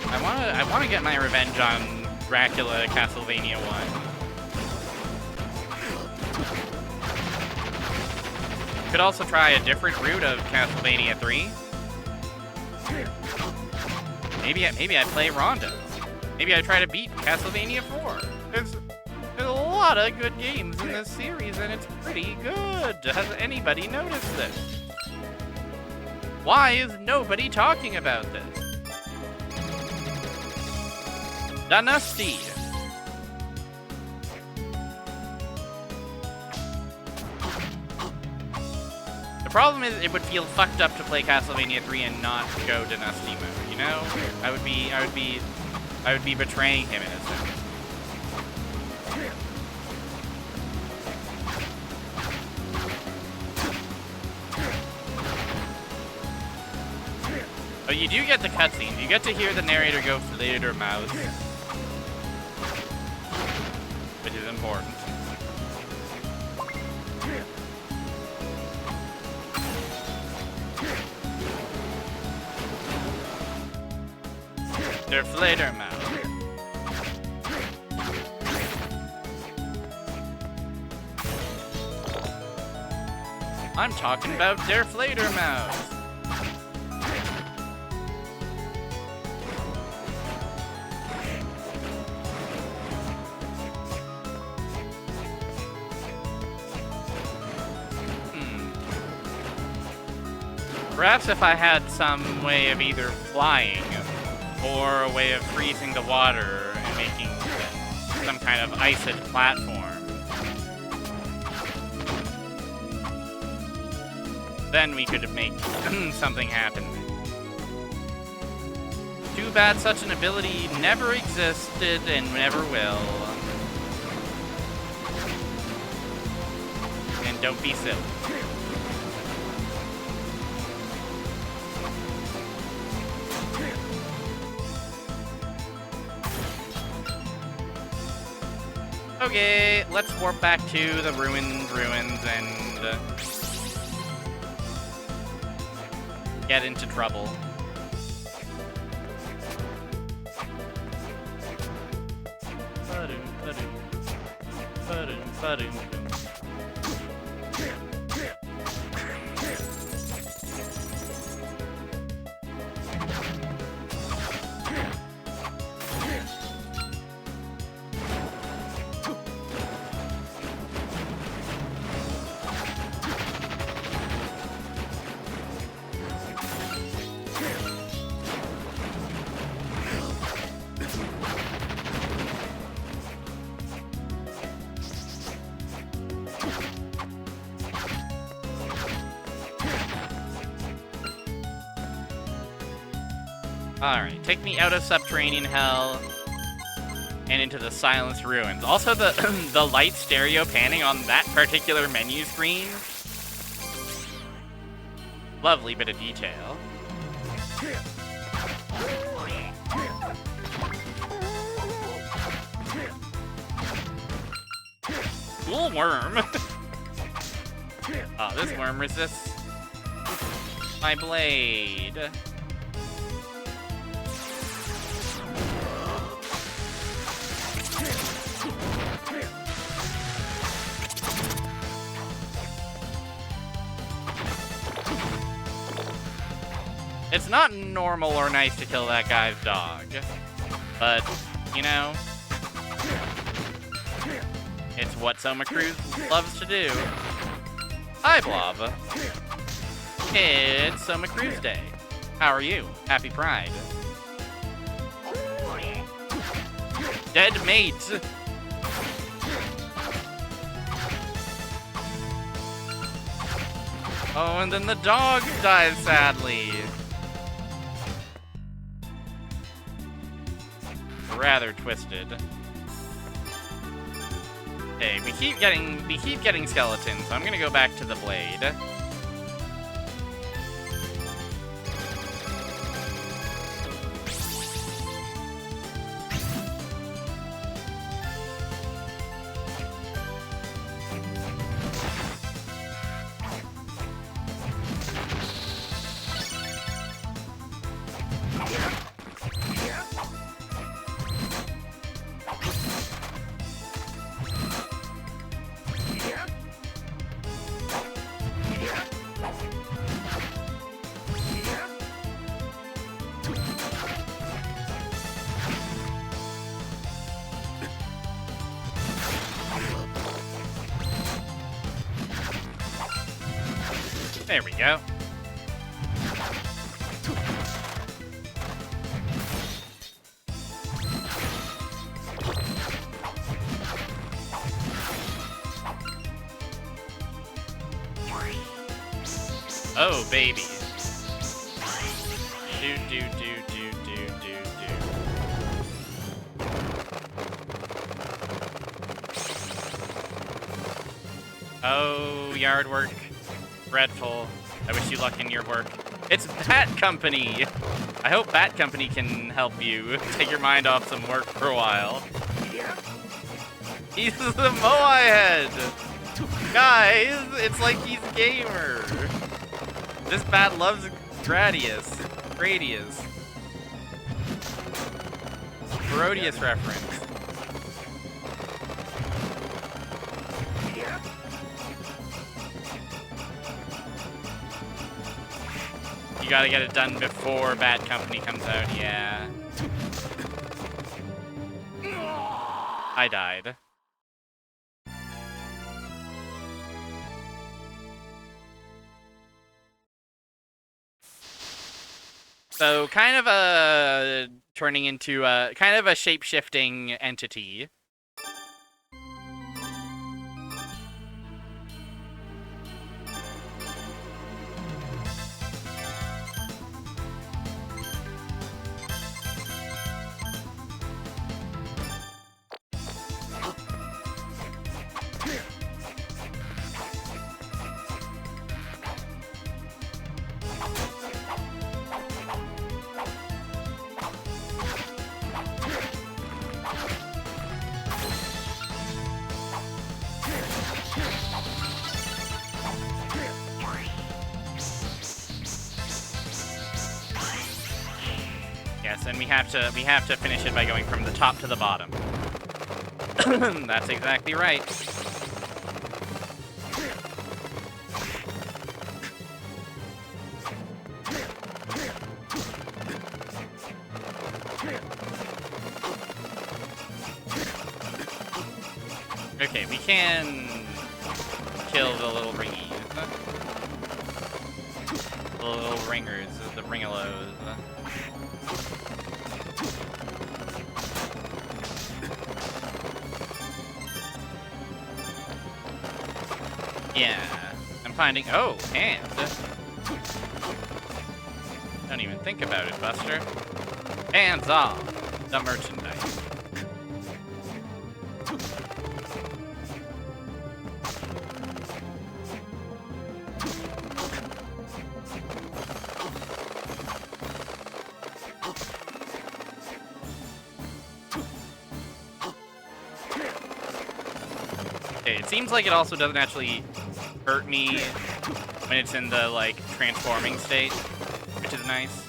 I wanna get my revenge on Dracula Castlevania 1. Could also try a different route of Castlevania 3. Maybe I play Rondo. Maybe I try to beat Castlevania 4. There's a lot of good games in this series, and it's pretty good. Has anybody noticed this? Why is nobody talking about this? Dynasty. The problem is it would feel fucked up to play Castlevania 3 and not go Dynasty mode, you know? I would be betraying him in a sense. But you do get the cutscenes. You get to hear the narrator go Fledermaus, which is important. Der Fledermaus. I'm talking about Der Fledermaus. Perhaps if I had some way of either flying or a way of freezing the water and making some kind of iced platform, then we could make something happen. Too bad such an ability never existed and never will. And don't be silly. Okay, let's warp back to the ruins and get into trouble. Alright, take me out of subterranean hell and into the silenced ruins. Also, the light stereo panning on that particular menu screen. Lovely bit of detail. Cool worm. Oh, this worm resists my blade. It's not normal or nice to kill that guy's dog, but, you know, it's what Soma Cruz loves to do. Hi, Blob. It's Soma Cruz Day. How are you? Happy Pride. Dead mate. Oh, and then the dog dies sadly. Rather twisted. Okay, we keep getting skeletons, so I'm gonna go back to the blade. There we go. Oh, baby. Do, do, do, do, do, do, do. Oh, yard work. Dreadful. I wish you luck in your work. It's Bat Company! I hope Bat Company can help you take your mind off some work for a while. He's the Moai head! Guys, it's like he's a gamer. This bat loves Gradius. Grodius reference. You gotta get it done before Bat Company comes out, yeah. I died. So, kind of turning into kind of a shape-shifting entity. Yes, and we have to finish it by going from the top to the bottom. That's exactly right. Okay, we can kill the little ringies. The little ringers, the ringalos. Yeah, I'm finding. Oh, and don't even think about it, Buster. Hands off the merchandise. Okay, it seems like it also doesn't actually hurt me when it's in the, like, transforming state, which is nice.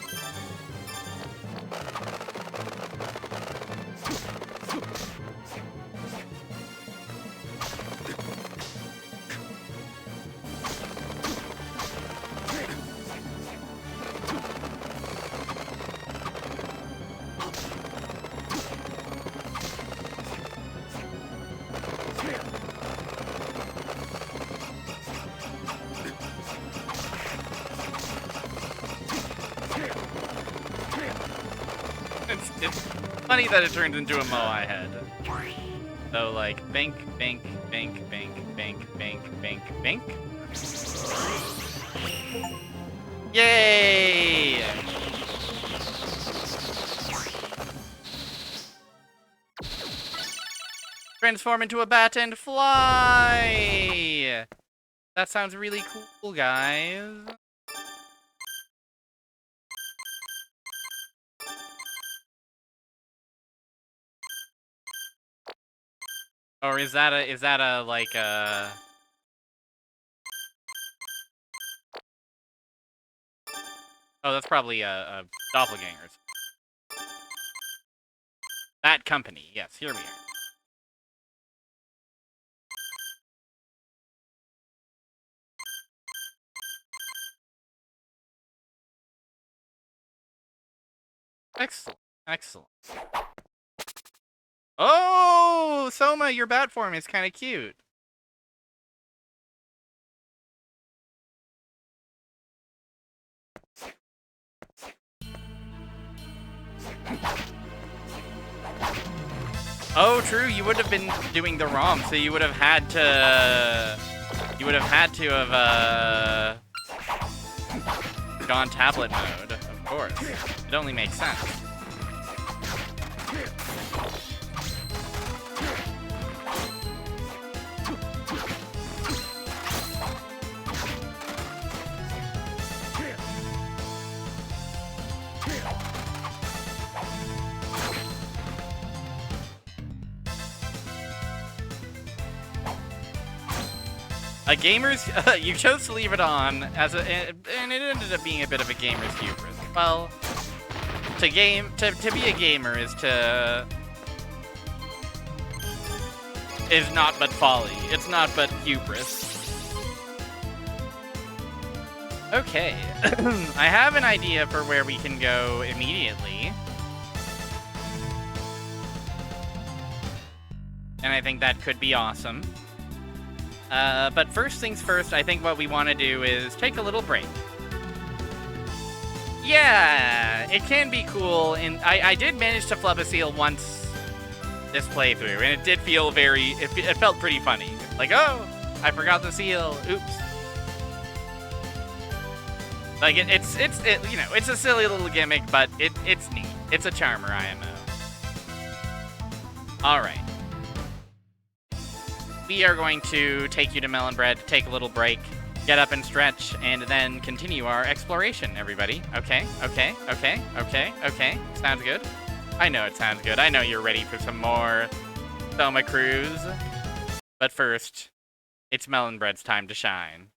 It's funny that it turns into a Moai head. So, like, bink, bink, bink, bink, bink, bink, bink, bink. Yay! Transform into a bat and fly! That sounds really cool, guys. Or is that a, like, Oh, that's probably a doppelganger's. That company, yes, here we are. Excellent, excellent. Oh, Soma, your bat form is kind of cute. Oh, true, you would have been doing the ROM, so you would have had to... You would have had to have, gone tablet mode, of course. It only makes sense. A gamer's... you chose to leave it on, and it ended up being a bit of a gamer's hubris. Well, to be a gamer is not but folly. It's not but hubris. Okay. I have an idea for where we can go immediately. And I think that could be awesome. But first things first, I think what we want to do is take a little break. Yeah, it can be cool, and I did manage to flub a seal once this playthrough, and it did feel it felt pretty funny. Like, oh, I forgot the seal, oops. Like, it's you know, it's a silly little gimmick, but it's neat. It's a charmer IMO. Alright. We are going to take you to Melon Bread, take a little break, get up and stretch, and then continue our exploration, everybody. Okay. Sounds good? I know it sounds good. I know you're ready for some more Soma Cruise. But first, it's Melon Bread's time to shine.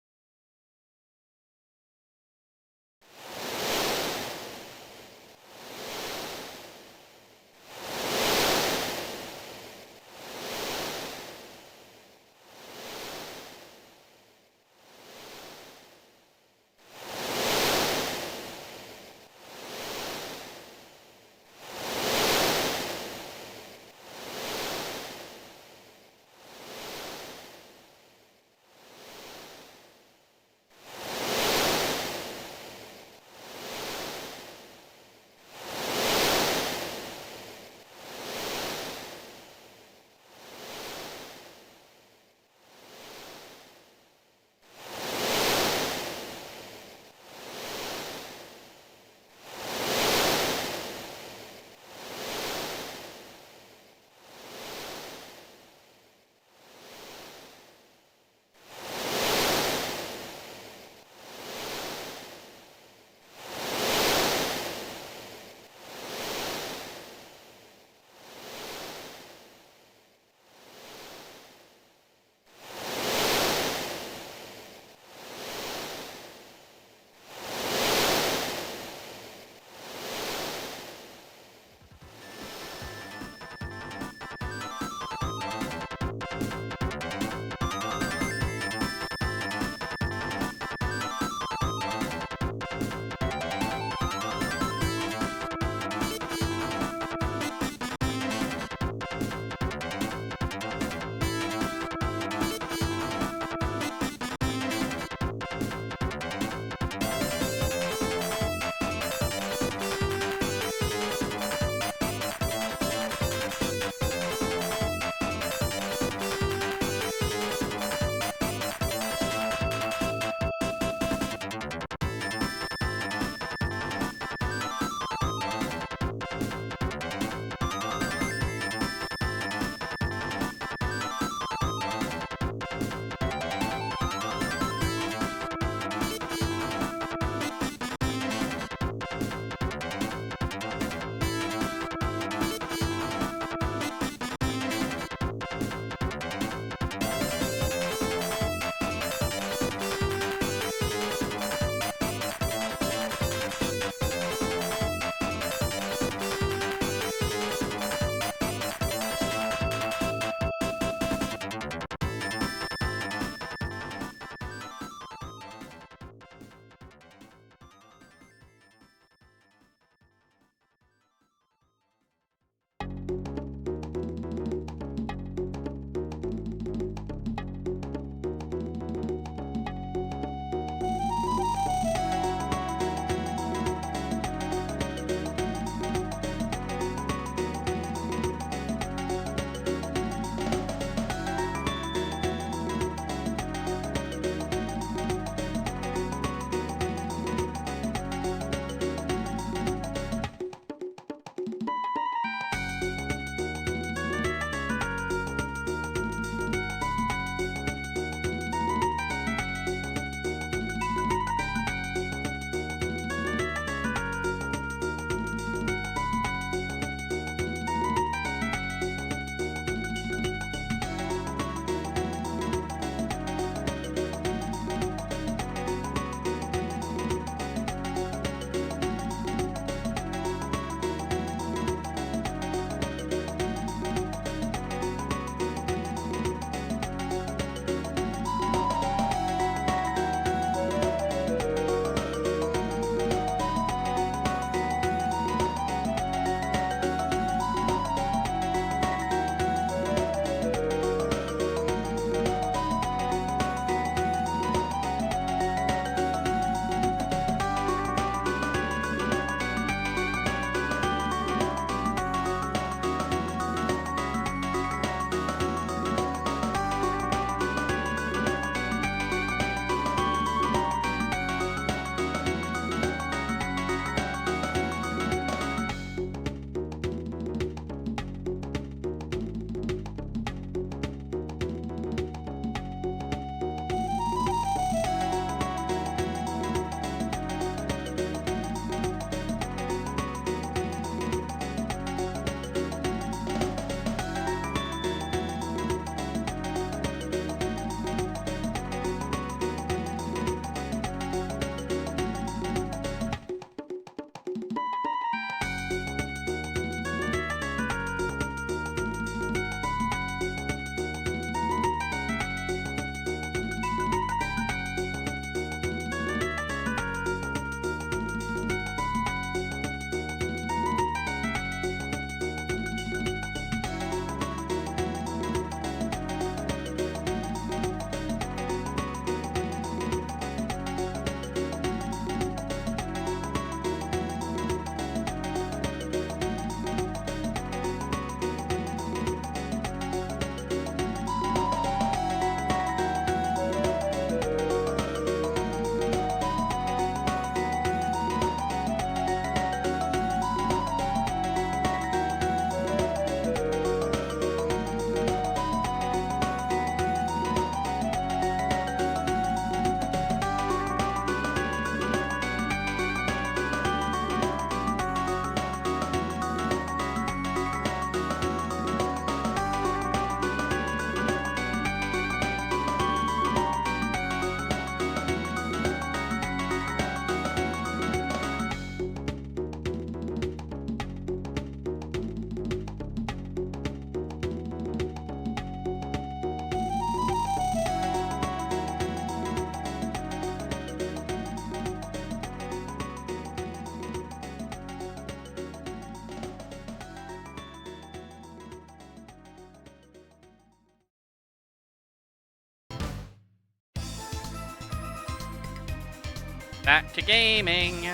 Back to gaming.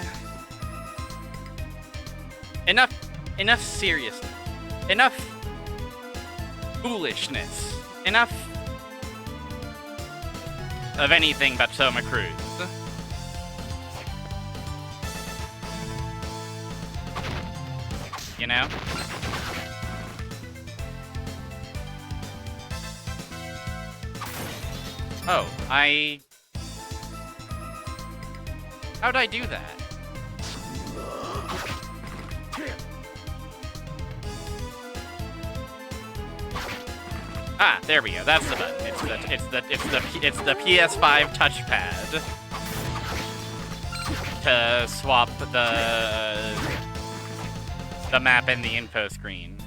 Enough seriousness. Enough foolishness. Enough of anything but Soma Cruz. You know? Oh, how'd I do that? Ah, there we go. That's the button. It's the PS5 touchpad to swap the map and the info screen.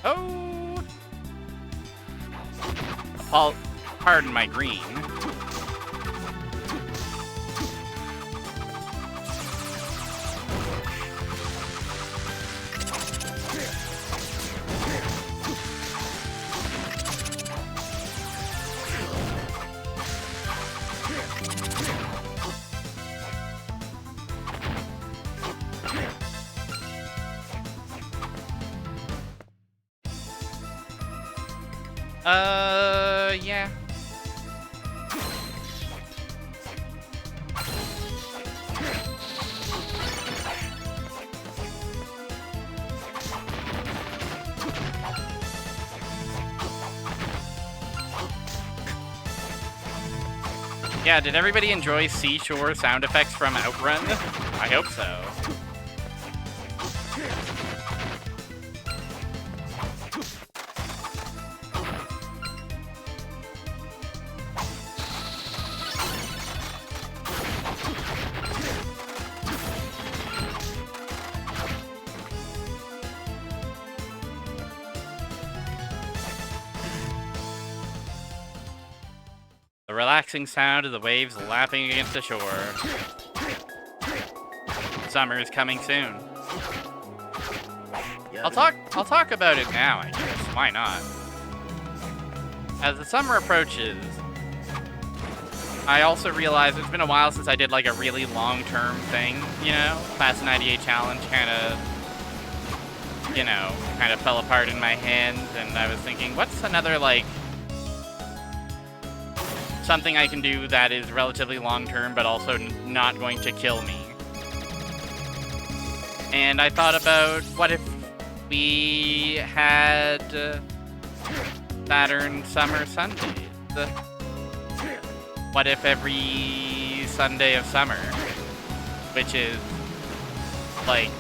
Oh, pardon my green. Yeah. Yeah, did everybody enjoy seashore sound effects from Outrun? I hope so. The relaxing sound of the waves lapping against the shore. Summer is coming soon. I'll talk about it now, I guess. Why not? As the summer approaches, I also realize it's been a while since I did like a really long-term thing, you know? Class of 98 challenge kind of fell apart in my hands, and I was thinking, what's another like something I can do that is relatively long-term, but also not going to kill me. And I thought about, what if we had Saturn Summer Sundays? What if every Sunday of summer, which is, like,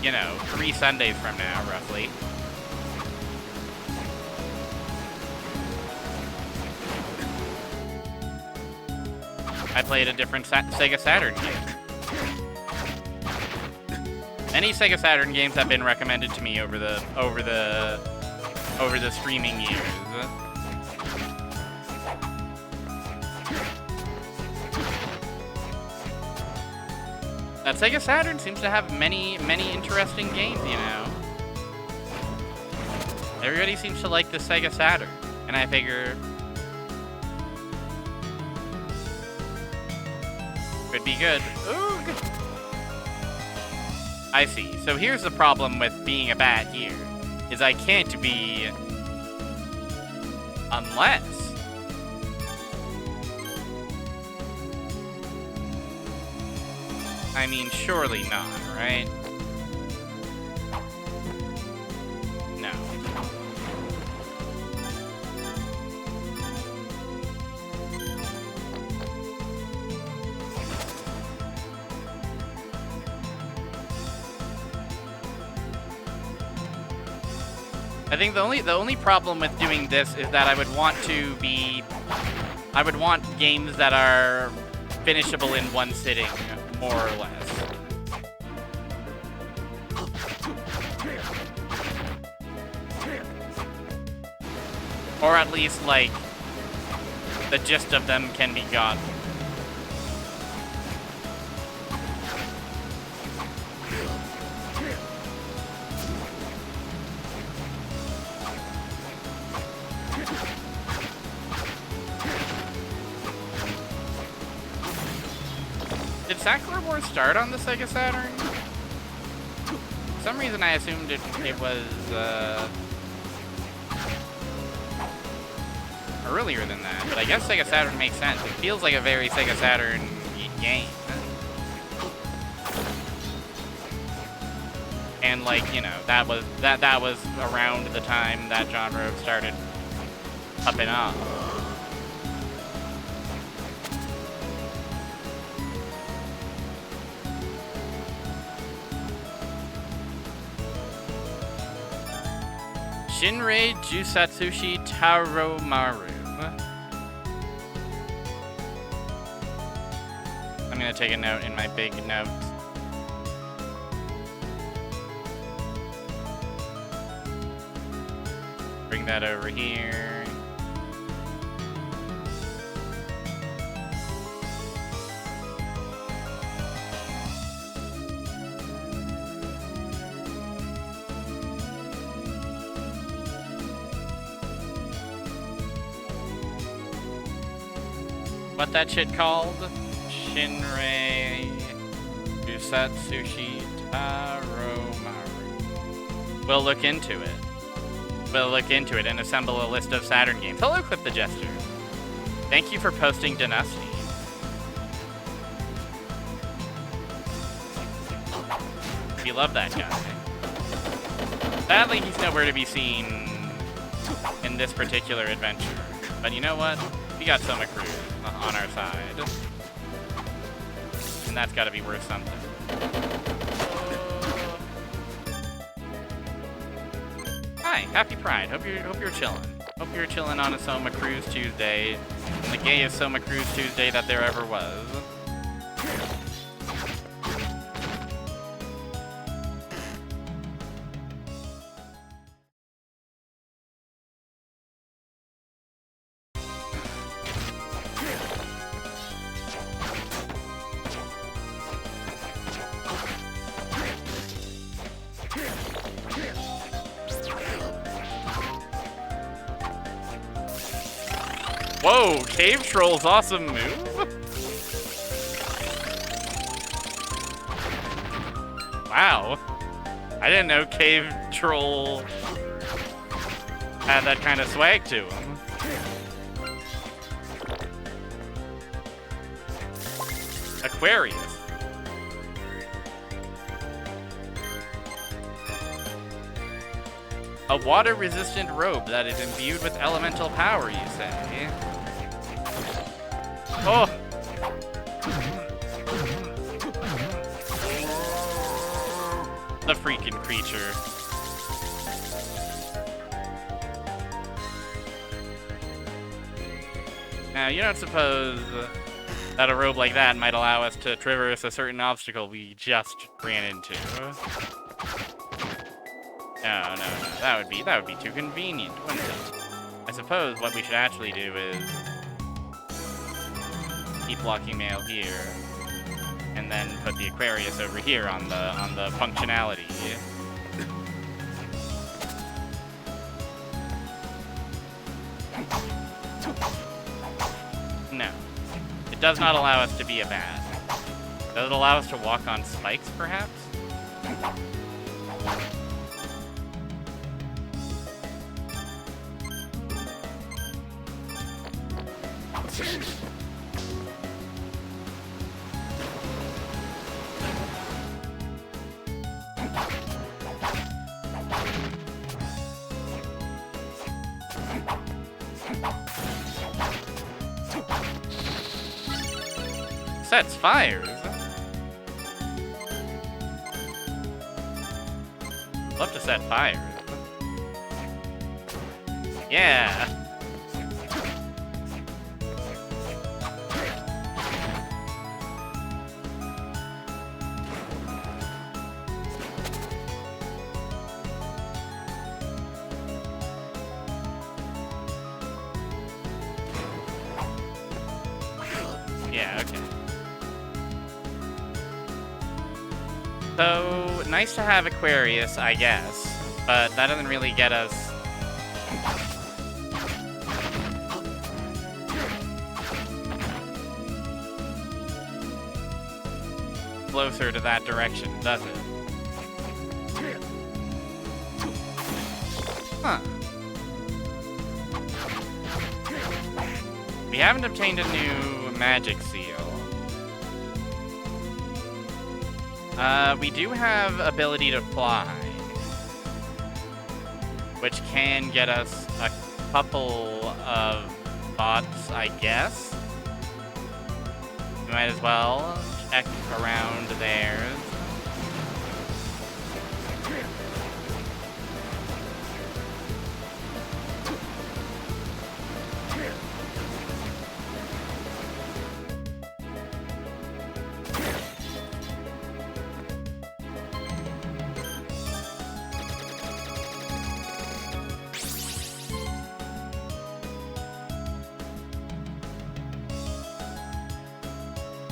3 Sundays from now, roughly, I played a different Sega Saturn game. Many Sega Saturn games have been recommended to me over the streaming years. That Sega Saturn seems to have many interesting games, you know. Everybody seems to like the Sega Saturn, and I figure could be good. Oog! I see. So here's the problem with being a bat here, is I can't be unless I mean, surely not, right? No. I think the only problem with doing this is that I would want games that are finishable in one sitting, more or less. Or at least, like, the gist of them can be gotten. Sakura Wars start on the Sega Saturn? For some reason I assumed it was, earlier than that, but I guess Sega Saturn makes sense. It feels like a very Sega Saturn game. And like, you know, that was around the time that genre started popping off. Shinrei Jusatsushi Taromaru. I'm gonna take a note in my big notes. Bring that over here. What that shit called? Shinrei Jusatsushi Taromaru. We'll look into it. We'll look into it and assemble a list of Saturn games. Hello, Clip the Jester. Thank you for posting Dynasty. We love that guy. Sadly, he's nowhere to be seen in this particular adventure. But you know what? We got Soma Cruz on our side. And that's gotta be worth something. Hi, happy Pride. Hope you're chilling. Hope you're chilling on a Soma Cruz Tuesday. The gayest Soma Cruz Tuesday that there ever was. Whoa, Cave Troll's awesome move? Wow. I didn't know Cave Troll had that kind of swag to him. Aquarius. A water-resistant robe that is imbued with elemental power, you say? Oh! The freaking creature. Now, you don't suppose that a robe like that might allow us to traverse a certain obstacle we just ran into? No. That would be too convenient, wouldn't it? I suppose what we should actually do is keep blocking mail here, and then put the Aquarius over here on the functionality. No, it does not allow us to be a bat. Does it allow us to walk on spikes, perhaps? Sets fires. Love to set fires. Yeah. Yeah, okay. So, nice to have Aquarius, I guess, but that doesn't really get us... closer to that direction, does it? Huh. We haven't obtained a new magic seal. We do have ability to fly, which can get us a couple of spots, I guess. We might as well check around theirs.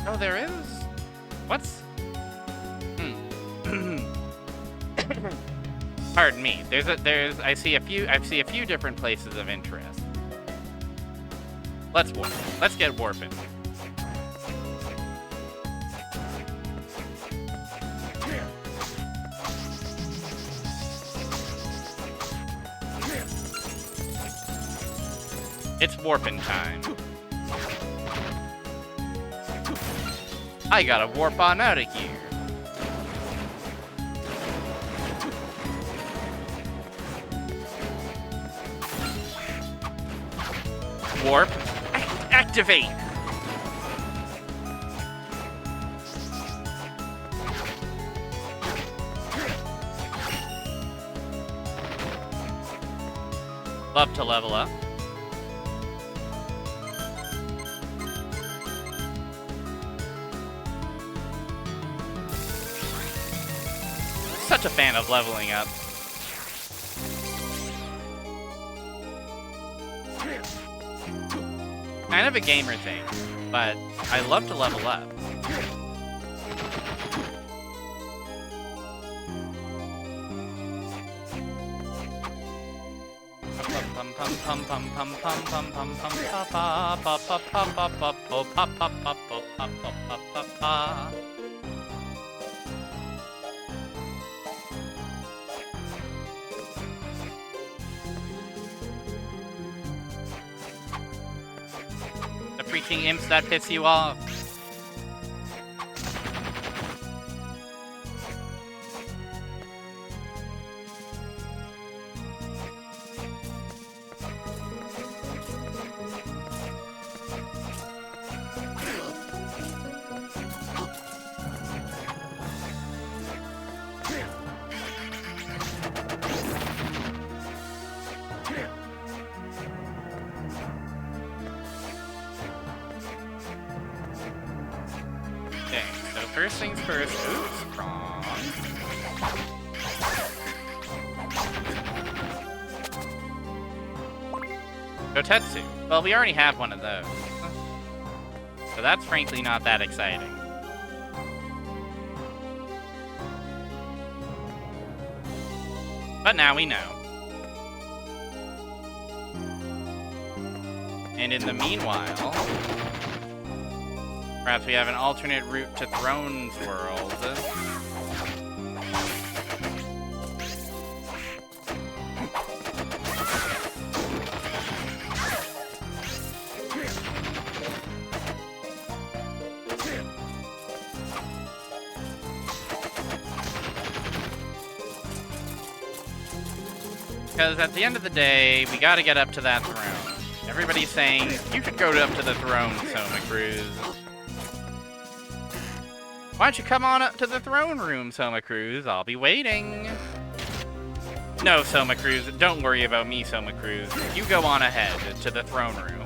Oh, there is? What's... Pardon me. I see a few different places of interest. Let's warp. Let's get warping. It's warping time. I gotta warp on out of here. Warp. Activate. Love to level up. Such a fan of leveling up. Kind of a gamer thing, but I love to level up. The freaking imps that piss you off. Okay, so first things first. Oops, wrong. Gotetsu. Well, we already have one of those. So that's frankly not that exciting. But now we know. And in the meanwhile, perhaps we have an alternate route to Throne's World. Because at the end of the day, we gotta get up to that throne. Everybody's saying, you should go up to the throne, Soma Cruz. Why don't you come on up to the throne room, Soma Cruz? I'll be waiting. No, Soma Cruz, don't worry about me, Soma Cruz. You go on ahead to the throne room.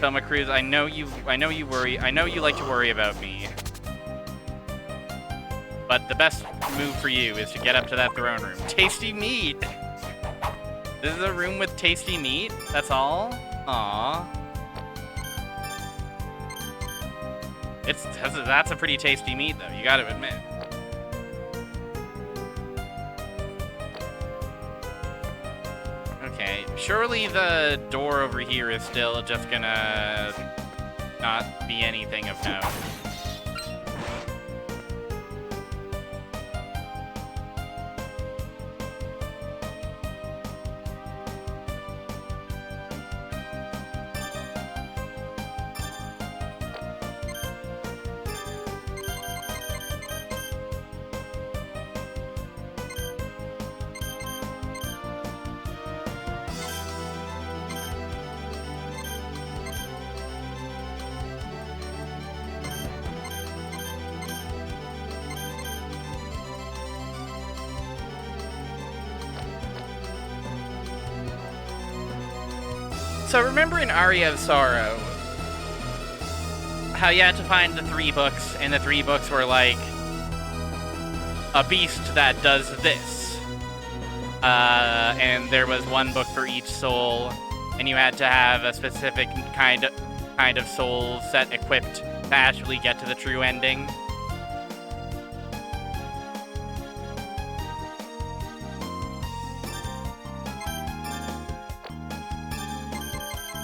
Soma Cruz, I know you like to worry about me. But the best move for you is to get up to that throne room. Tasty meat! This is a room with tasty meat? That's all? Aww. That's a pretty tasty meat, though, you gotta admit. Okay, surely the door over here is still just gonna not be anything of note. So remember in Aria of Sorrow, how you had to find the 3 books, and the 3 books were like a beast that does this. And there was 1 book for each soul, and you had to have a specific kind of soul set equipped to actually get to the true ending.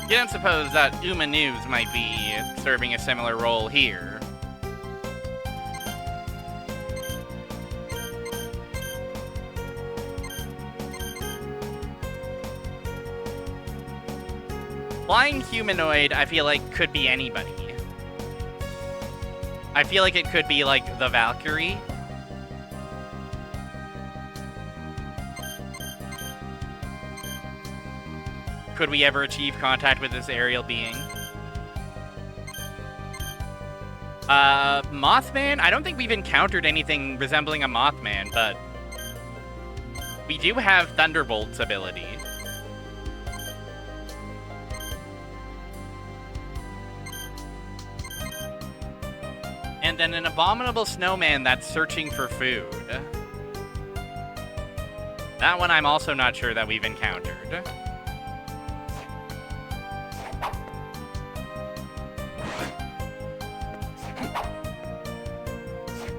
You don't suppose that Umanus might be serving a similar role here? Flying humanoid, I feel like, could be anybody. I feel like it could be, like, the Valkyrie. Could we ever achieve contact with this aerial being? Mothman? I don't think we've encountered anything resembling a Mothman, but we do have Thunderbolt's ability. And then an abominable snowman that's searching for food. That one I'm also not sure that we've encountered.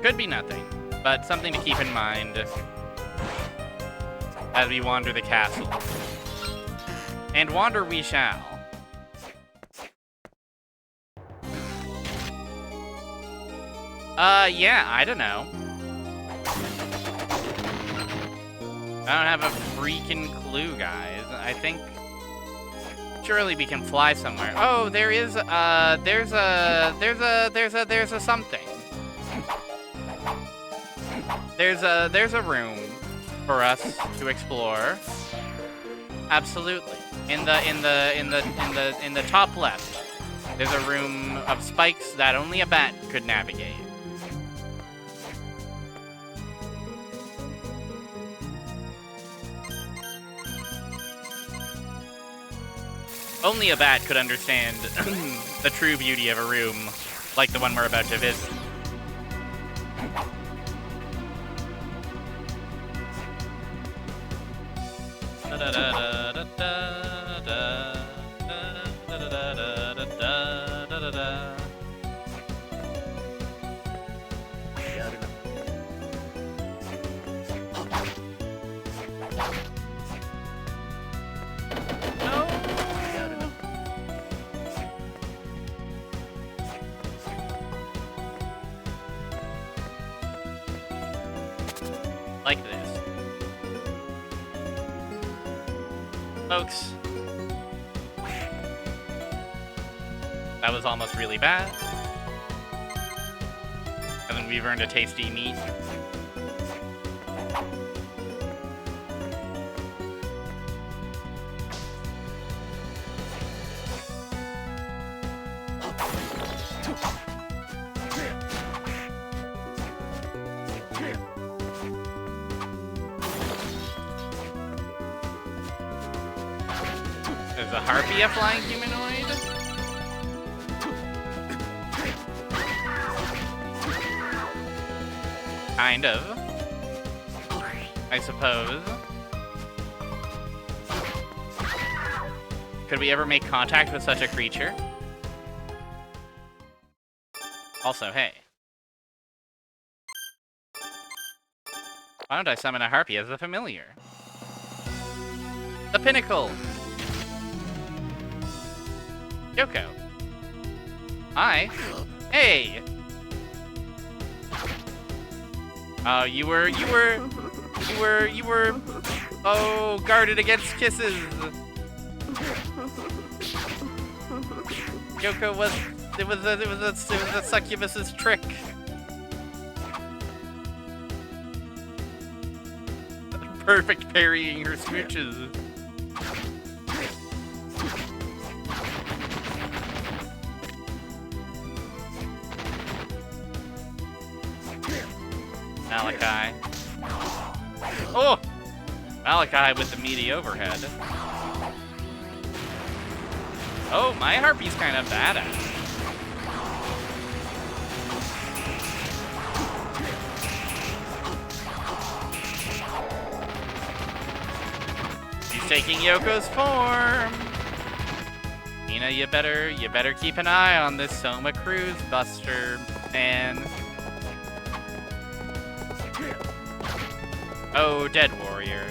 Could be nothing, but something to keep in mind as we wander the castle. And wander we shall. Yeah, I don't know. I don't have a freaking clue, guys. I think surely we can fly somewhere. Oh, there's a something. There's a room for us to explore. Absolutely. In the top left, there's a room of spikes that only a bat could navigate. Only a bat could understand the true beauty of a room like the one we're about to visit. Like this. Folks, that was almost really bad. And then we've earned a tasty meat. Is a harpy a flying humanoid? Kind of. I suppose. Could we ever make contact with such a creature? Also, hey. Why don't I summon a harpy as a familiar? The pinnacle! Yoko. Hi. Hey! Oh, you were, oh, guarded against kisses! Yoko was, it was a succubus's trick. Perfect parrying her smooches. Malachi. Oh! Malachi with the meaty overhead. Oh, my harpy's kind of badass. He's taking Yoko's form. Nina, you better keep an eye on this Soma Cruise Buster, man. Oh, Dead Warrior.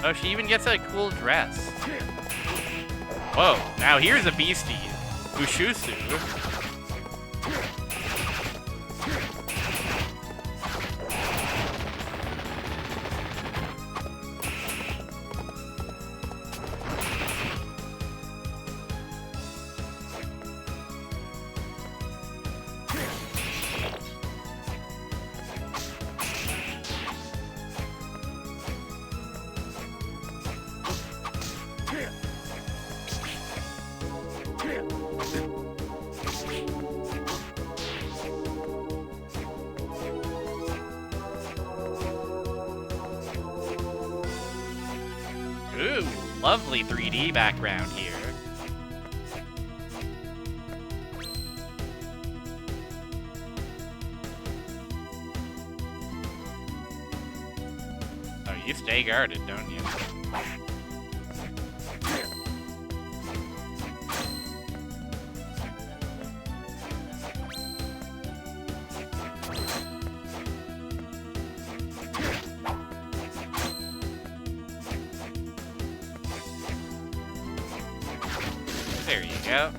Oh, she even gets a cool dress. Whoa, now here's a beastie. Ushusu. Ooh, lovely 3D background here. Oh, you stay guarded, don't you? There you go.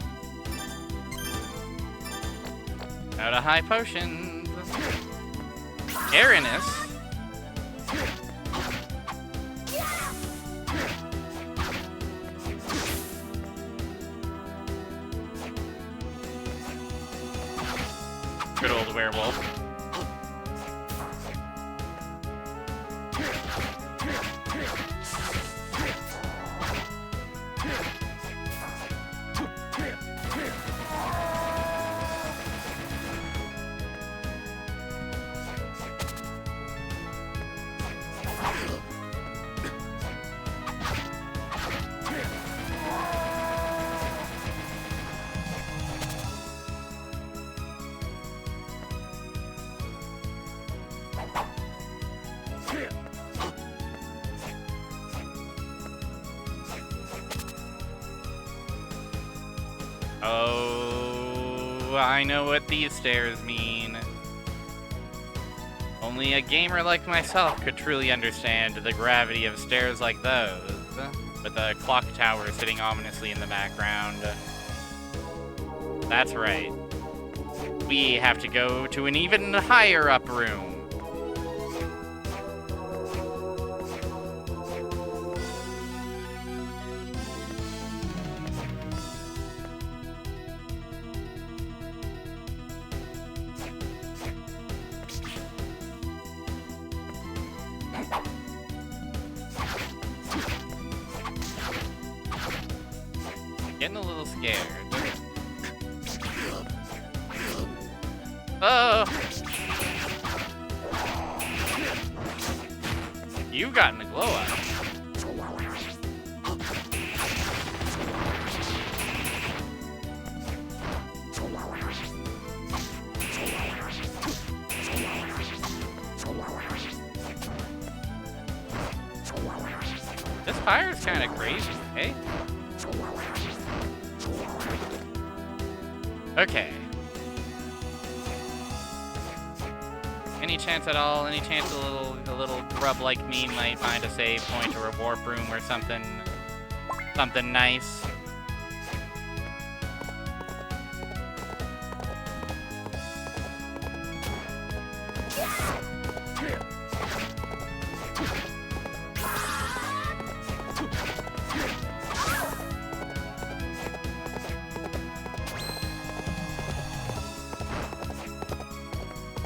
Out of high potions. Aranus. Good old werewolf. Oh, I know what these stairs mean. Only a gamer like myself could truly understand the gravity of stairs like those, with the clock tower sitting ominously in the background. That's right. We have to go to an even higher up room. Getting a little scared. Oh! You've gotten a glow up. This fire's kind of crazy, eh? Okay. Any chance at all? Any chance a little grub like me might find a save point or a warp room or something? Something nice?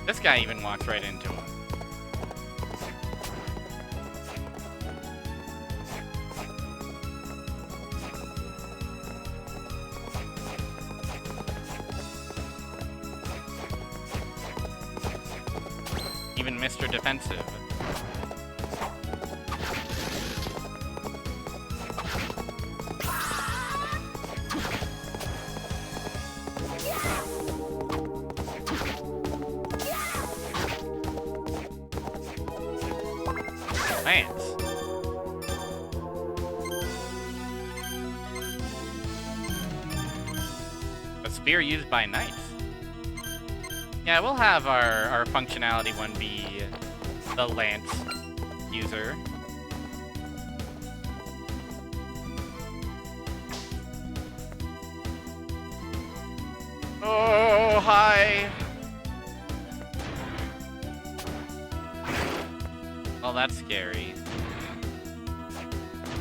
This guy even walks right into him. Even Mr. Defensive. Lance. A spear used by knights. Yeah, we'll have our functionality one be the lance user. Oh, hi! Oh, that's scary.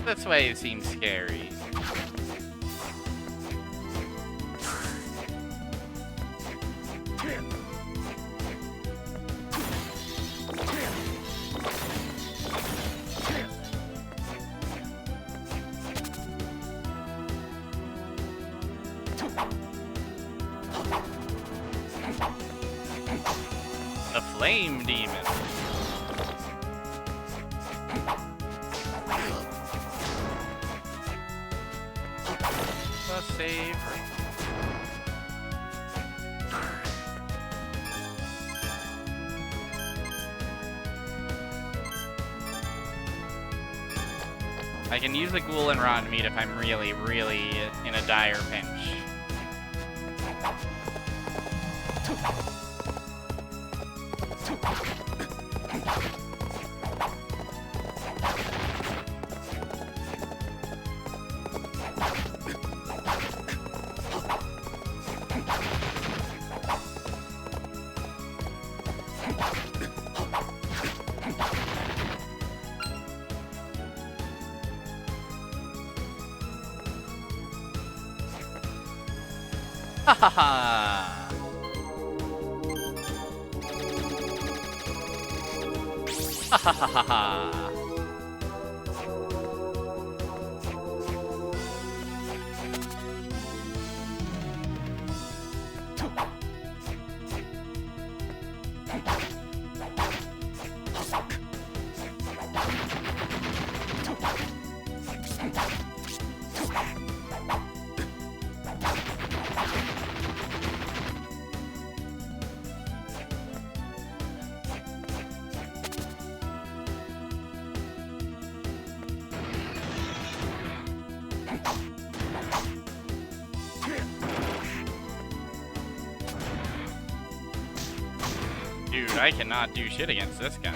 This way seems scary. The Flame Demon. Let's save. I can use the ghoul and rotten meat if I'm really, really in a dire pinch. Ha ha ha! Ha ha ha ha ha! Dude, I cannot do shit against this guy.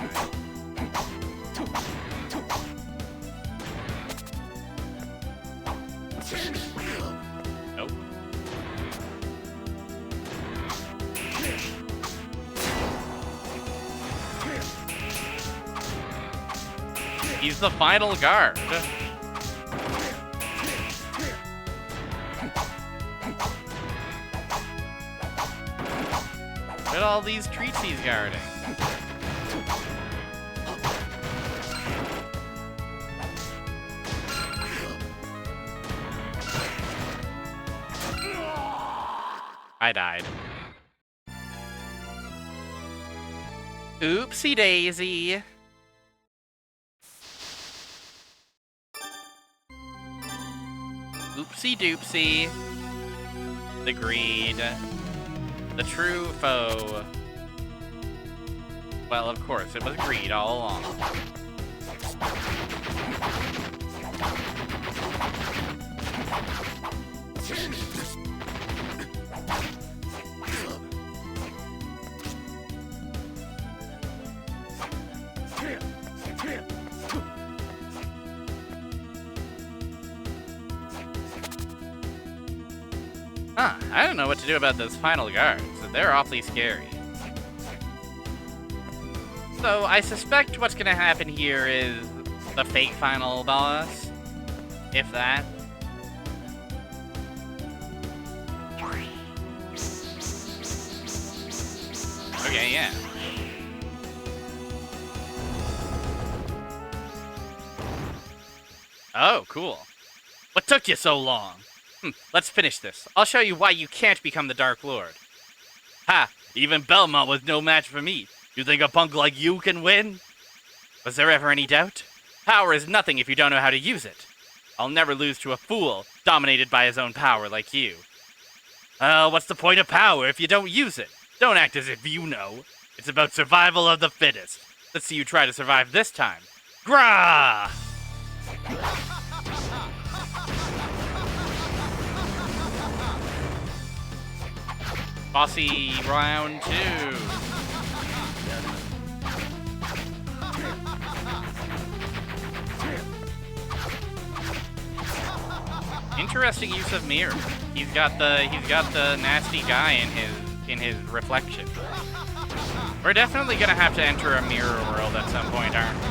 Nope. He's the final guard. Look at all these treats he's guarding. I died. Oopsie daisy. Oopsie doopsie. The greed. The true foe. Well, of course, it was greed all along. Huh, I don't know what to do about those final guards. They're awfully scary. So, I suspect what's gonna happen here is the fake final boss. If that. Okay, yeah. Oh, cool. What took you so long? Let's finish this. I'll show you why you can't become the Dark Lord. Ha! Even Belmont was no match for me. You think a punk like you can win? Was there ever any doubt? Power is nothing if you don't know how to use it. I'll never lose to a fool, dominated by his own power like you. What's the point of power if you don't use it? Don't act as if you know. It's about survival of the fittest. Let's see you try to survive this time. Grah! Bossy round 2. Interesting use of mirror. He's got the nasty guy in his reflection. We're definitely gonna have to enter a mirror world at some point, aren't we?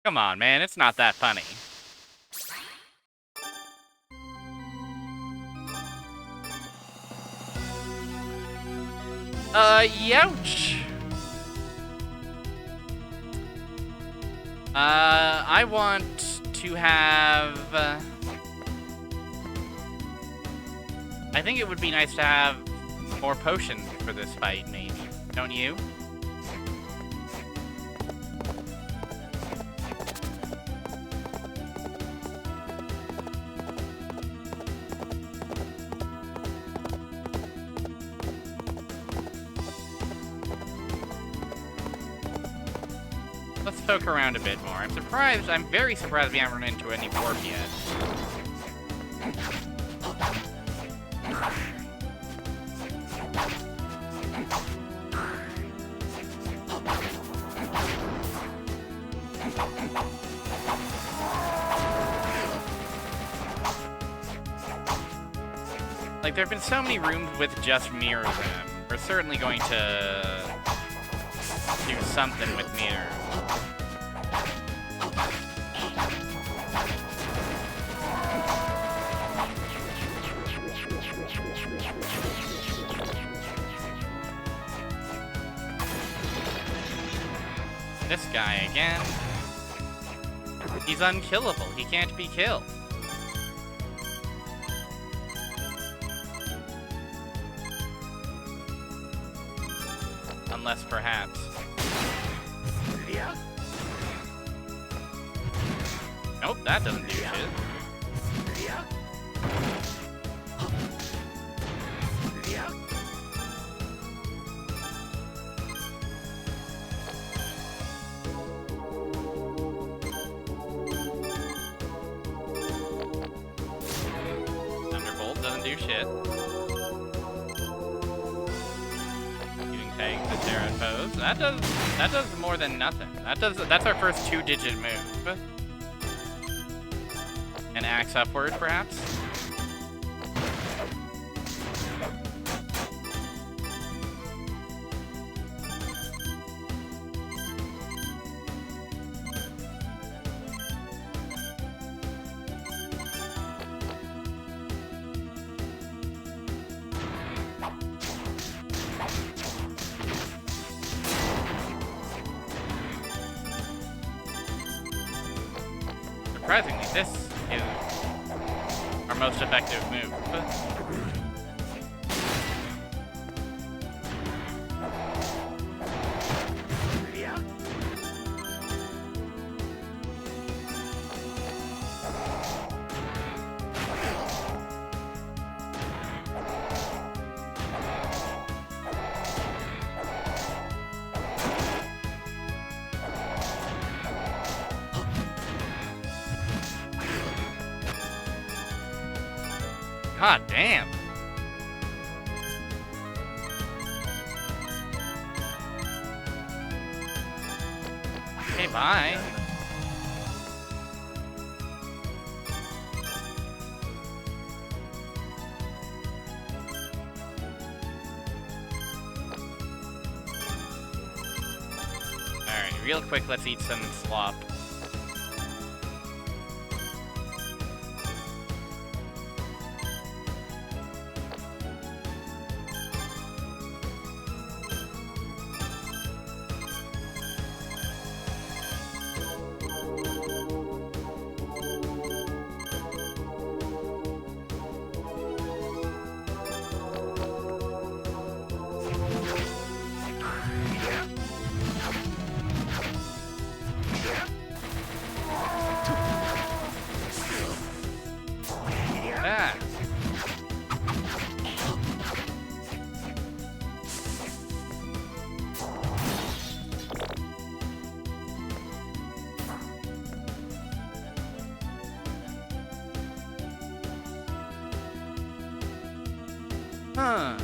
Come on, man, it's not that funny. Youch. I want to have... I think it would be nice to have more potions for this fight, maybe. Don't you? Let's poke around a bit more. I'm very surprised we haven't run into any warp yet. Like, there have been so many rooms with just mirrors in them. We're certainly going to do something with mirrors. This guy again. He's unkillable. He can't be killed. Unless perhaps. Nope, that doesn't do shit. Thunderbolt doesn't do shit. Shooting tags at Terran foes. That does more than nothing. That's our first 2-digit move. An axe upward, perhaps? Surprisingly, this is our most effective move. God damn. Okay, bye. Alright, real quick, let's eat some slop. Huh.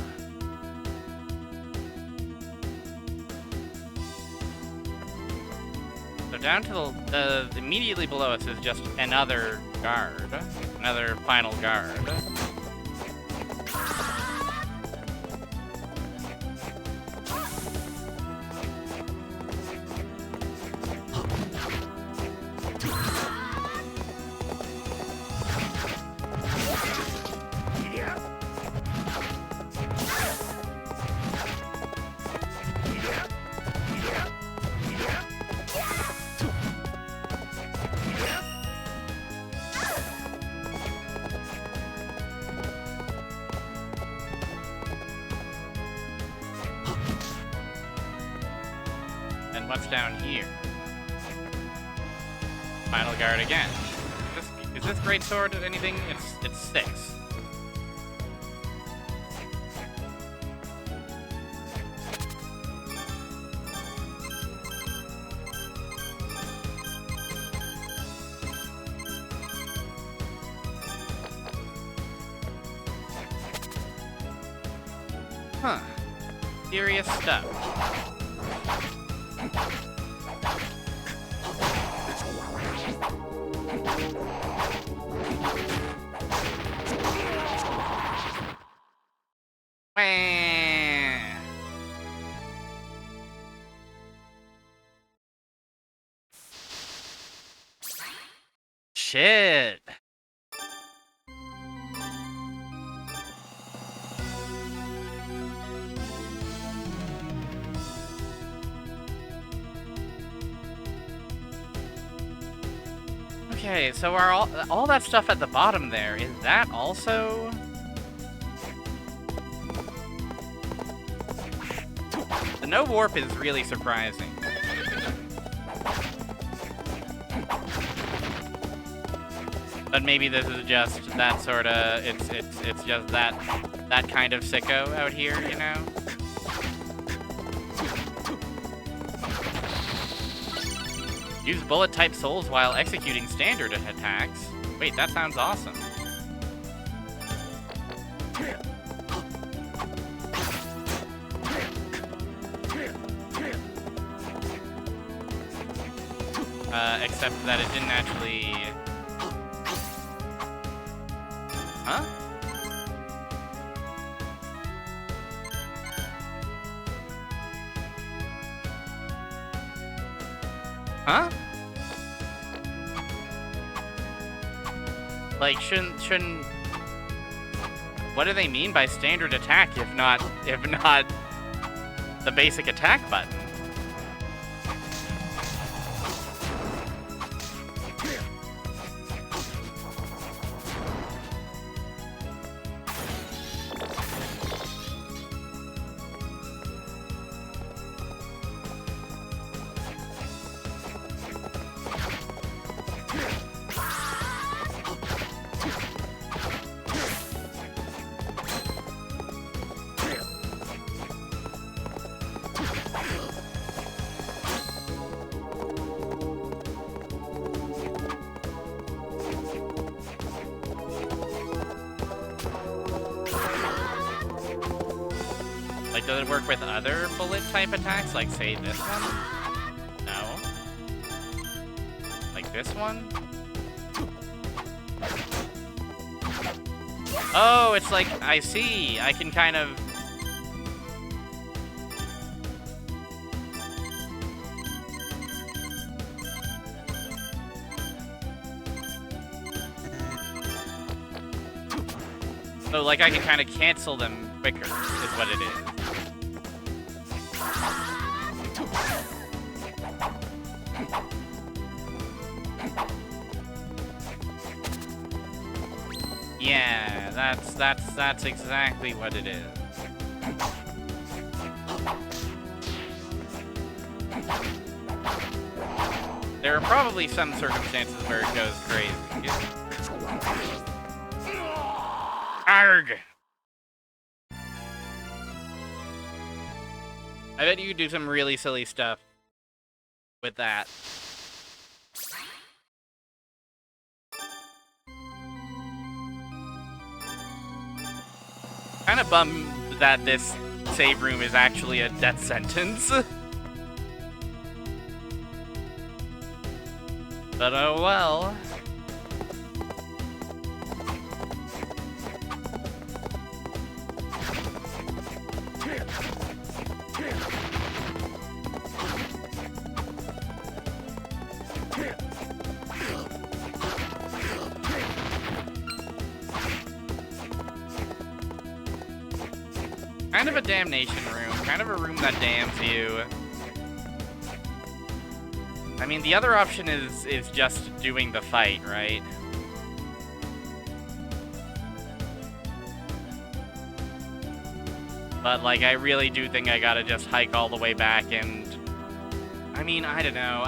So down to the immediately below us is just another guard. Another final guard. And what's down here? Final guard again. Is this great sword anything? It's 6. Huh. Serious stuff. Wah. Shit. Okay, so are all that stuff at the bottom there, is that also... The no warp is really surprising. But maybe this is just that sorta, it's just that kind of sicko out here, you know? Use bullet-type souls while executing standard attacks. Wait, that sounds awesome. Except that it didn't actually... Huh? Huh? Like, shouldn't... What do they mean by standard attack if not the basic attack button? Like, does it work with other bullet-type attacks? Like, say, this one? No. Like this one? Oh, it's like, I see. I can kind of... So, like, I can kind of cancel them quicker, is what it is. Yeah, that's exactly what it is. There are probably some circumstances where it goes crazy. Arg! I bet you could do some really silly stuff with that. Kind of bummed that this save room is actually a death sentence. But oh well. Kind of a damnation room, kind of a room that damns you. I mean, the other option is just doing the fight, right? But, like, I really do think I gotta just hike all the way back and... I mean, I don't know.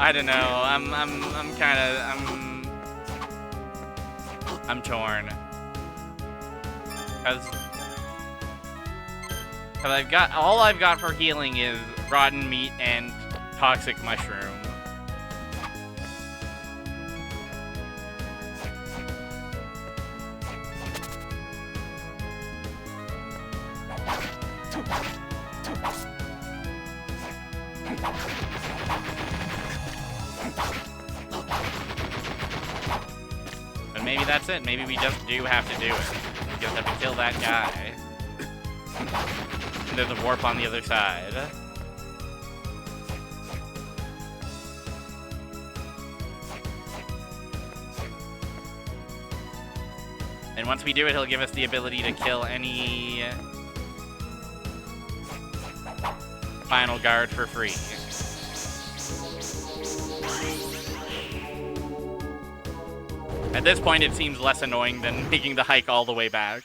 I'm torn. Because all I've got for healing is rotten meat and toxic mushroom. But maybe that's it. Maybe we just do have to do it. We just have to kill that guy. There's a warp on the other side. And once we do it, he'll give us the ability to kill any final guard for free. At this point, it seems less annoying than making the hike all the way back.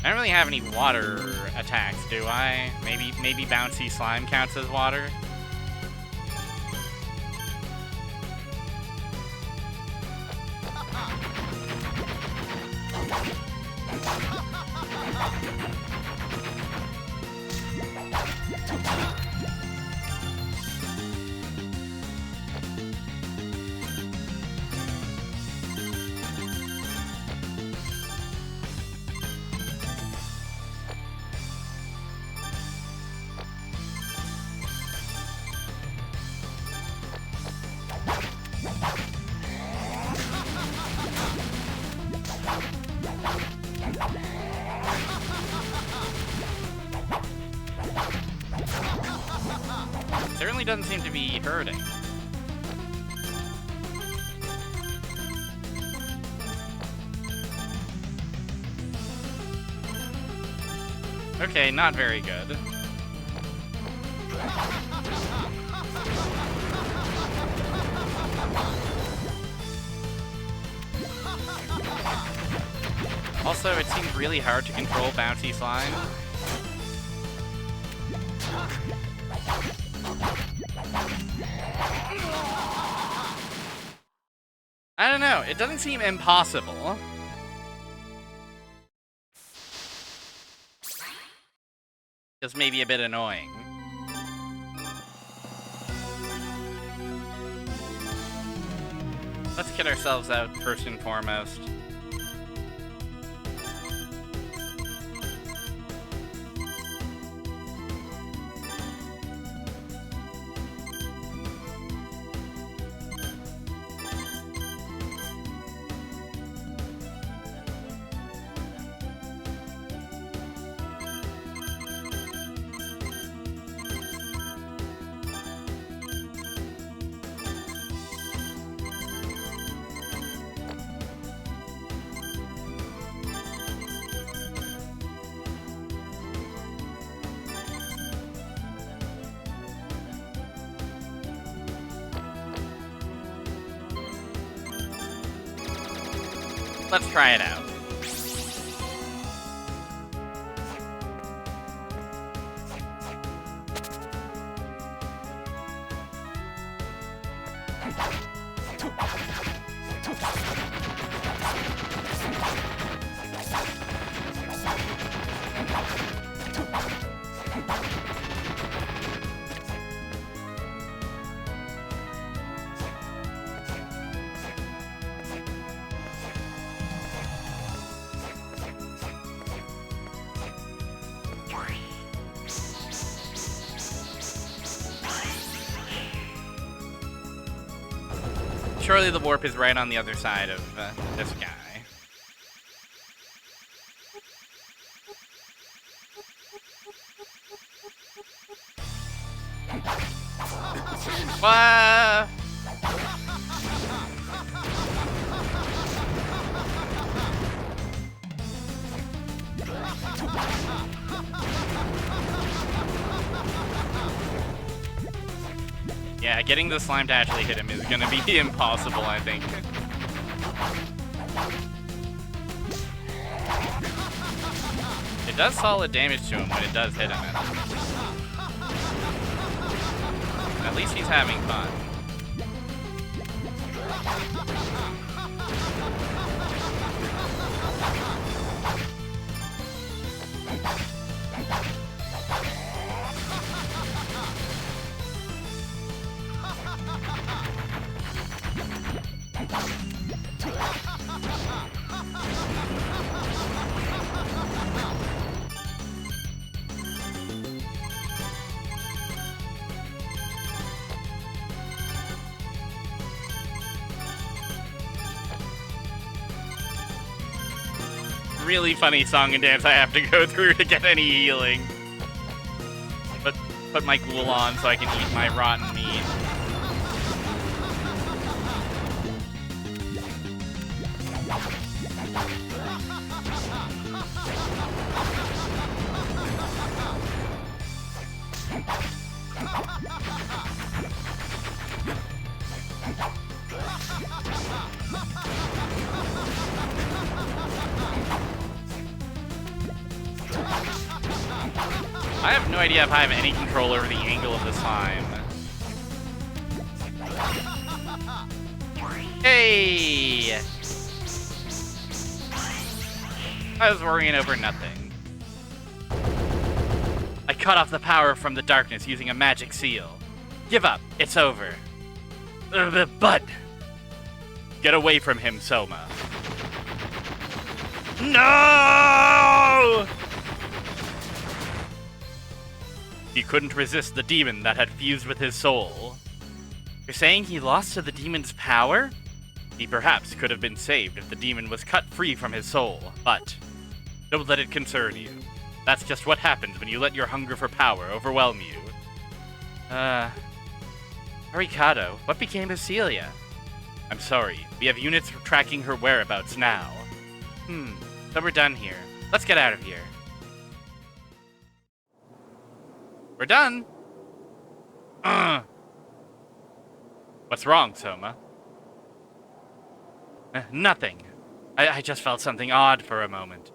I don't really have any water attacks, do I? Maybe bouncy slime counts as water? Certainly doesn't seem to be hurting. Okay, not very good. Also, it seems really hard to control bouncy slime. I don't know, it doesn't seem impossible. Just maybe a bit annoying. Let's kit ourselves out first and foremost. Let's try it out. Surely the warp is right on the other side of this guy. What? Yeah, getting the slime to actually hit him is gonna be impossible, I think. It does solid damage to him when it does hit him. At least he's having fun. Really funny song and dance I have to go through to get any healing. But put my ghoul on so I can eat my rotten meat. I have no idea if I have any control over the angle of the slime. Hey! I was worrying over nothing. I cut off the power from the darkness using a magic seal. Give up. It's over. But get away from him, Soma. No! He couldn't resist the demon that had fused with his soul. You're saying he lost to the demon's power? He perhaps could have been saved if the demon was cut free from his soul, but don't let it concern you. That's just what happens when you let your hunger for power overwhelm you. Arikado, what became of Celia? I'm sorry, we have units tracking her whereabouts now. So we're done here. Let's get out of here. We're done. What's wrong, Soma? Nothing. I just felt something odd for a moment.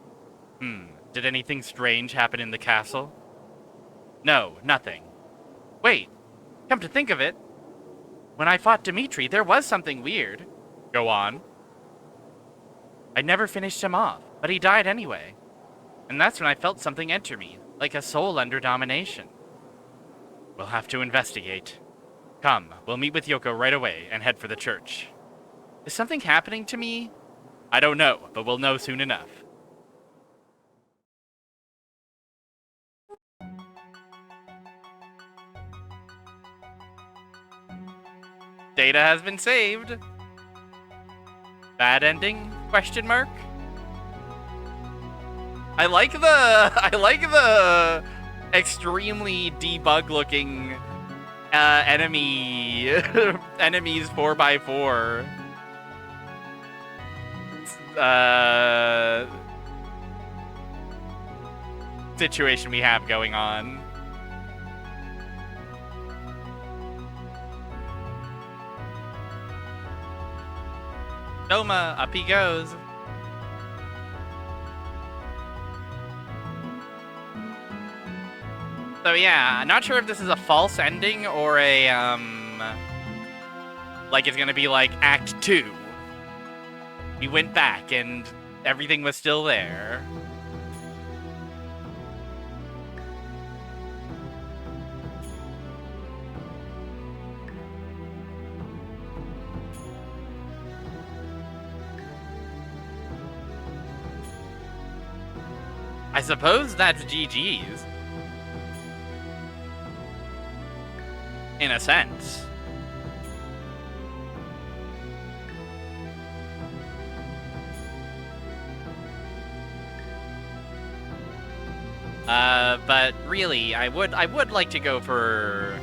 Did anything strange happen in the castle? No, nothing. Wait, come to think of it, when I fought Dimitri, there was something weird. Go on. I never finished him off, but he died anyway. And that's when I felt something enter me, like a soul under domination. We'll have to investigate. Come, we'll meet with Yoko right away and head for the church. Is something happening to me? I don't know, but we'll know soon enough. Data has been saved. Bad ending? Question mark? I like the extremely debug looking enemies 4x4 situation we have going on. Soma, up he goes. So yeah, I'm not sure if this is a false ending or a, like it's gonna be like Act 2. We went back and everything was still there. I suppose that's GG's. In a sense. But really, I would like to go for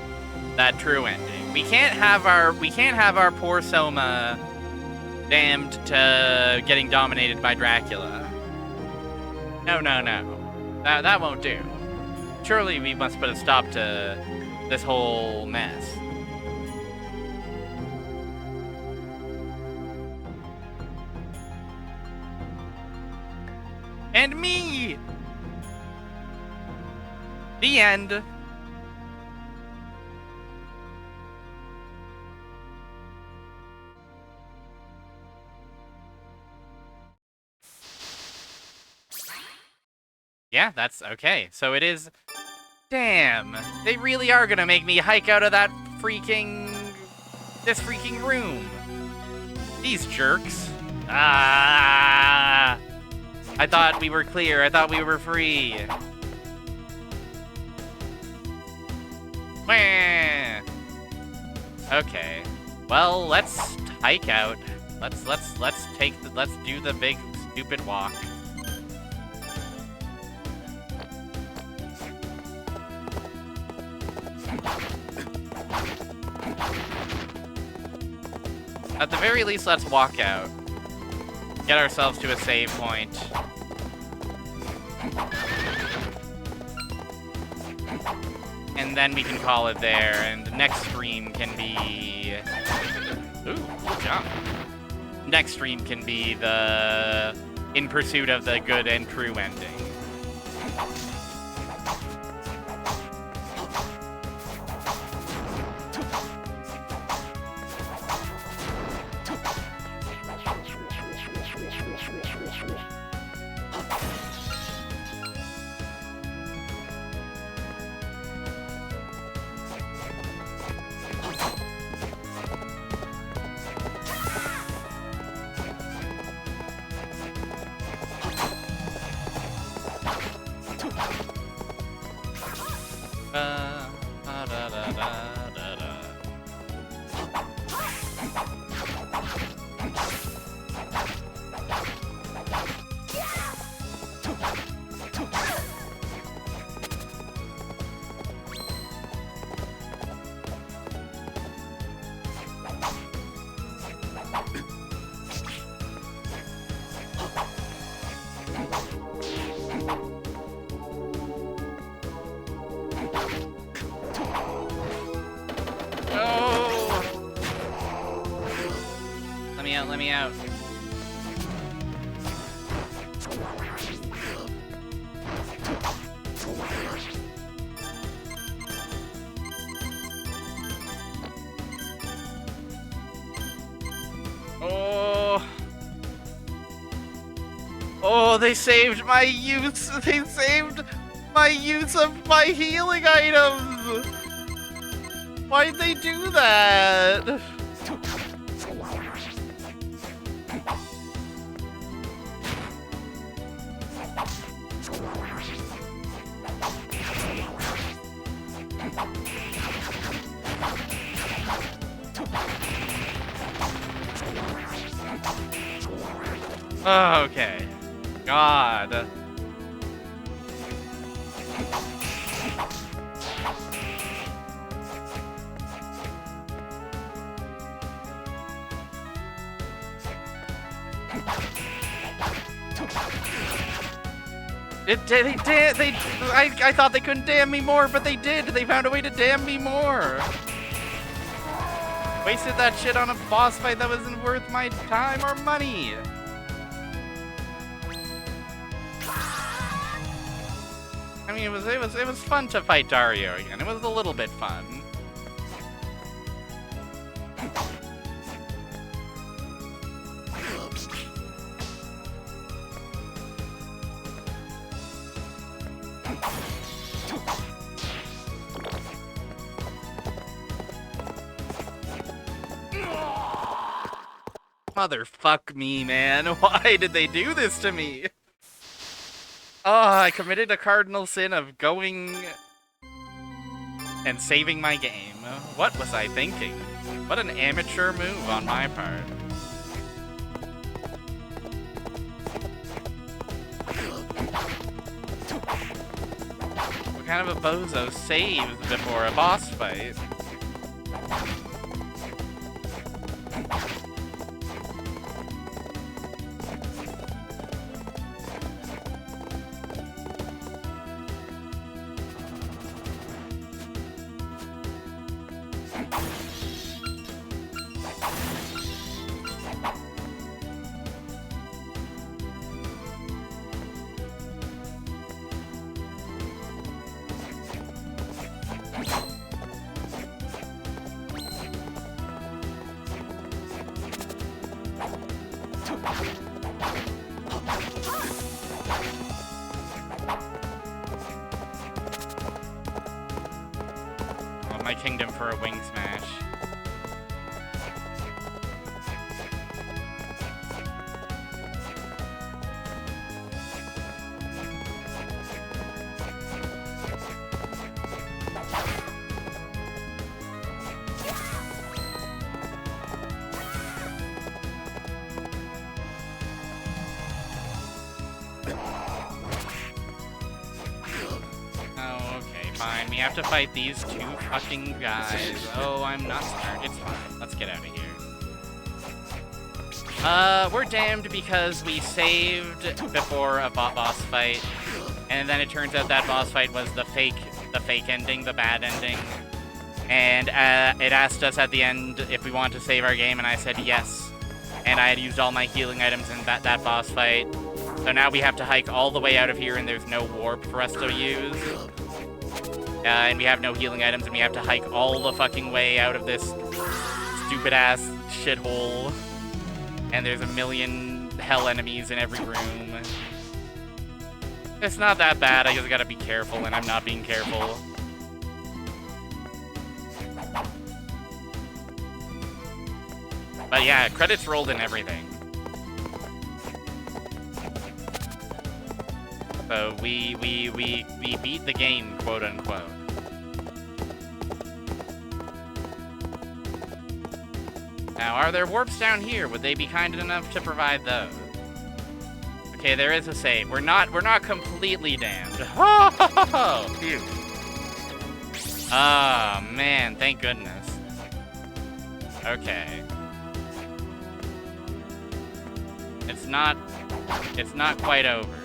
that true ending. We can't have our poor Soma damned to getting dominated by Dracula. No. That won't do. Surely we must put a stop to this whole mess. And me! The end. Yeah, that's okay. So it is... Damn. They really are gonna make me hike out of that this freaking room. These jerks. Ah! I thought we were clear. I thought we were free. Wah! Okay. Well, let's hike out. Let's do the big stupid walk. At the very least, let's walk out. Get ourselves to a save point. And then we can call it there, and the next stream can be... Ooh, good job. Next stream can be the... In pursuit of the good and true ending. Let me out. Oh, they saved my use. They saved my use of my healing items. Why'd they do that? Oh, okay. God. I thought they couldn't damn me more, but they did. They found a way to damn me more. Wasted that shit on a boss fight that wasn't worth my time or money. I mean, it was fun to fight Dario again. It was a little bit fun. Motherfuck me, man. Why did they do this to me? Oh, I committed a cardinal sin of going and saving my game. What was I thinking? What an amateur move on my part. What kind of a bozo saves before a boss fight? My kingdom for a wing smash. Fine, we have to fight these two fucking guys. Oh, I'm not smart. It's fine. Let's get out of here. We're damned because we saved before a boss fight, and then it turns out that boss fight was the fake ending, the bad ending. And it asked us at the end if we wanted to save our game, and I said yes. And I had used all my healing items in that boss fight. So now we have to hike all the way out of here, and there's no warp for us to use. And we have no healing items, and we have to hike all the fucking way out of this stupid-ass shithole. And there's a million hell enemies in every room. It's not that bad, I just gotta be careful, and I'm not being careful. But yeah, credits rolled and everything. So we beat the game, quote unquote. Now, are there warps down here? Would they be kind enough to provide those? Okay, there is a save. We're not completely damned. Oh, phew. Oh man, thank goodness. Okay. It's not quite over.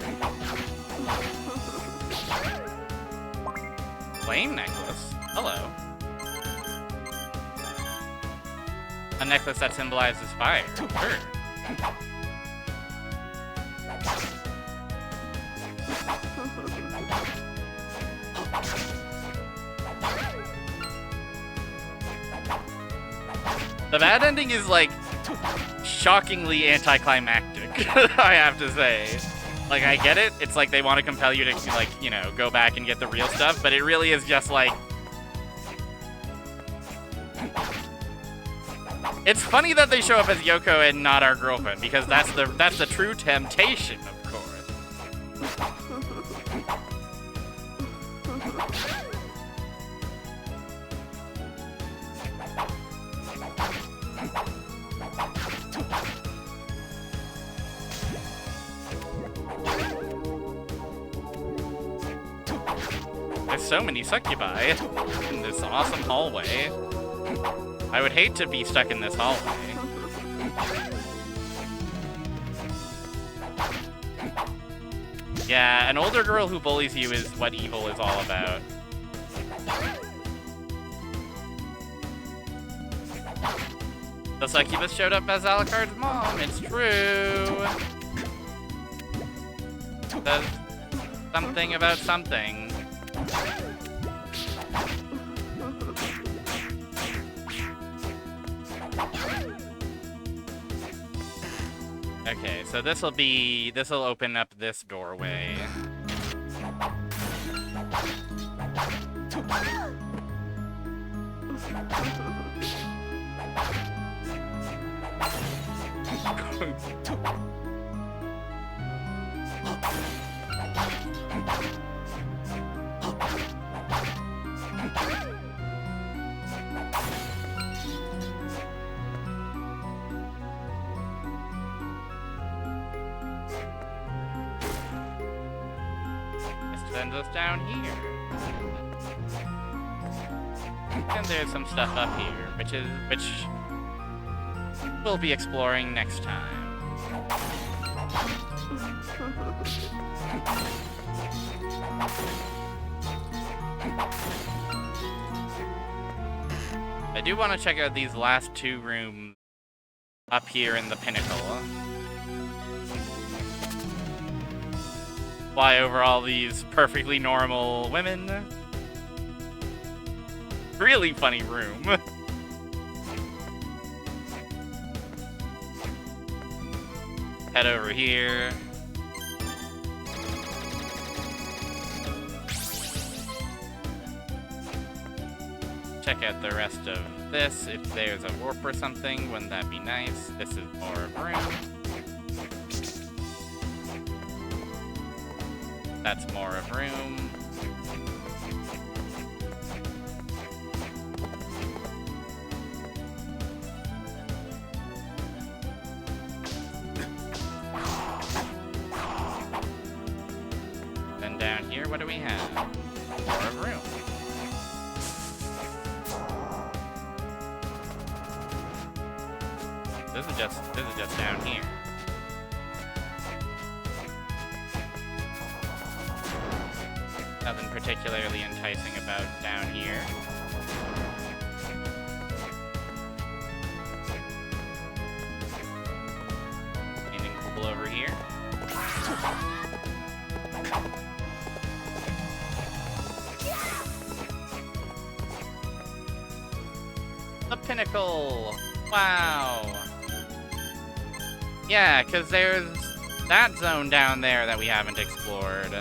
Flame necklace? Hello. A necklace that symbolizes fire. Sure. The bad ending is, like, shockingly anticlimactic, I have to say. Like, I get it. It's like they want to compel you to, like, you know, go back and get the real stuff, but it really is just like... It's funny that they show up as Yoko and not our girlfriend, because that's the true temptation, of course. There's so many succubi in this awesome hallway. I would hate to be stuck in this hallway. Yeah, an older girl who bullies you is what evil is all about. The succubus showed up as Alucard's mom, it's true. Says something about something. Okay, so this'll open up this doorway. This sends us down here. And there's some stuff up here, which we'll be exploring next time. I do want to check out these last two rooms up here in the pinnacle. Fly over all these perfectly normal women. Really funny room. Head over here. Check out the rest of this. If there's a warp or something, wouldn't that be nice? This is more of room. That's more of room. Then down here, what do we have? More of room. This is just down here. Nothing particularly enticing about down here. Anything cool over here? The pinnacle! Wow! Yeah, because there's that zone down there that we haven't explored.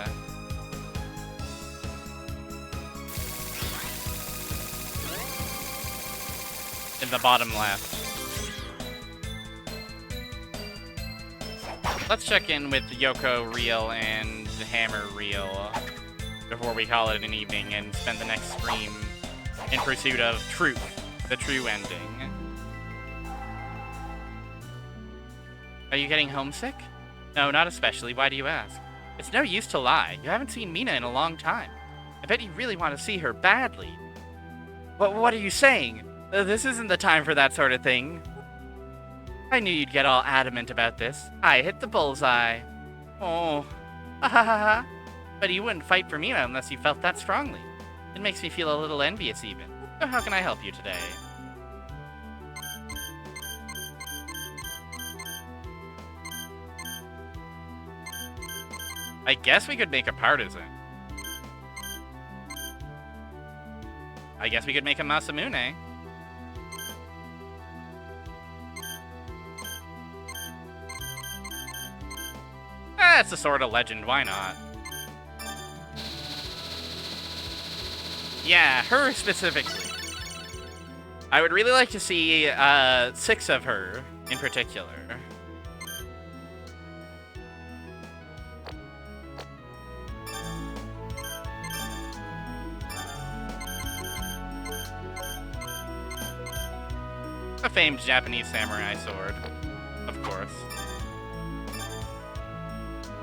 In the bottom left. Let's check in with Yoko Reel and Hammer Reel before we call it an evening and spend the next stream in pursuit of truth, the true ending. Are you getting homesick? No, not especially. Why do you ask? It's no use to lie. You haven't seen Mina in a long time. I bet you really want to see her badly. What are you saying? This isn't the time for that sort of thing. I knew you'd get all adamant about this. I hit the bullseye. Oh. Ha ha ha ha. But you wouldn't fight for Mina unless you felt that strongly. It makes me feel a little envious even. So how can I help you today? I guess we could make a partisan. I guess we could make a Masamune. It's a sort of legend, why not? Yeah, her specifically. I would really like to see 6 of her in particular. A famed Japanese samurai sword, of course.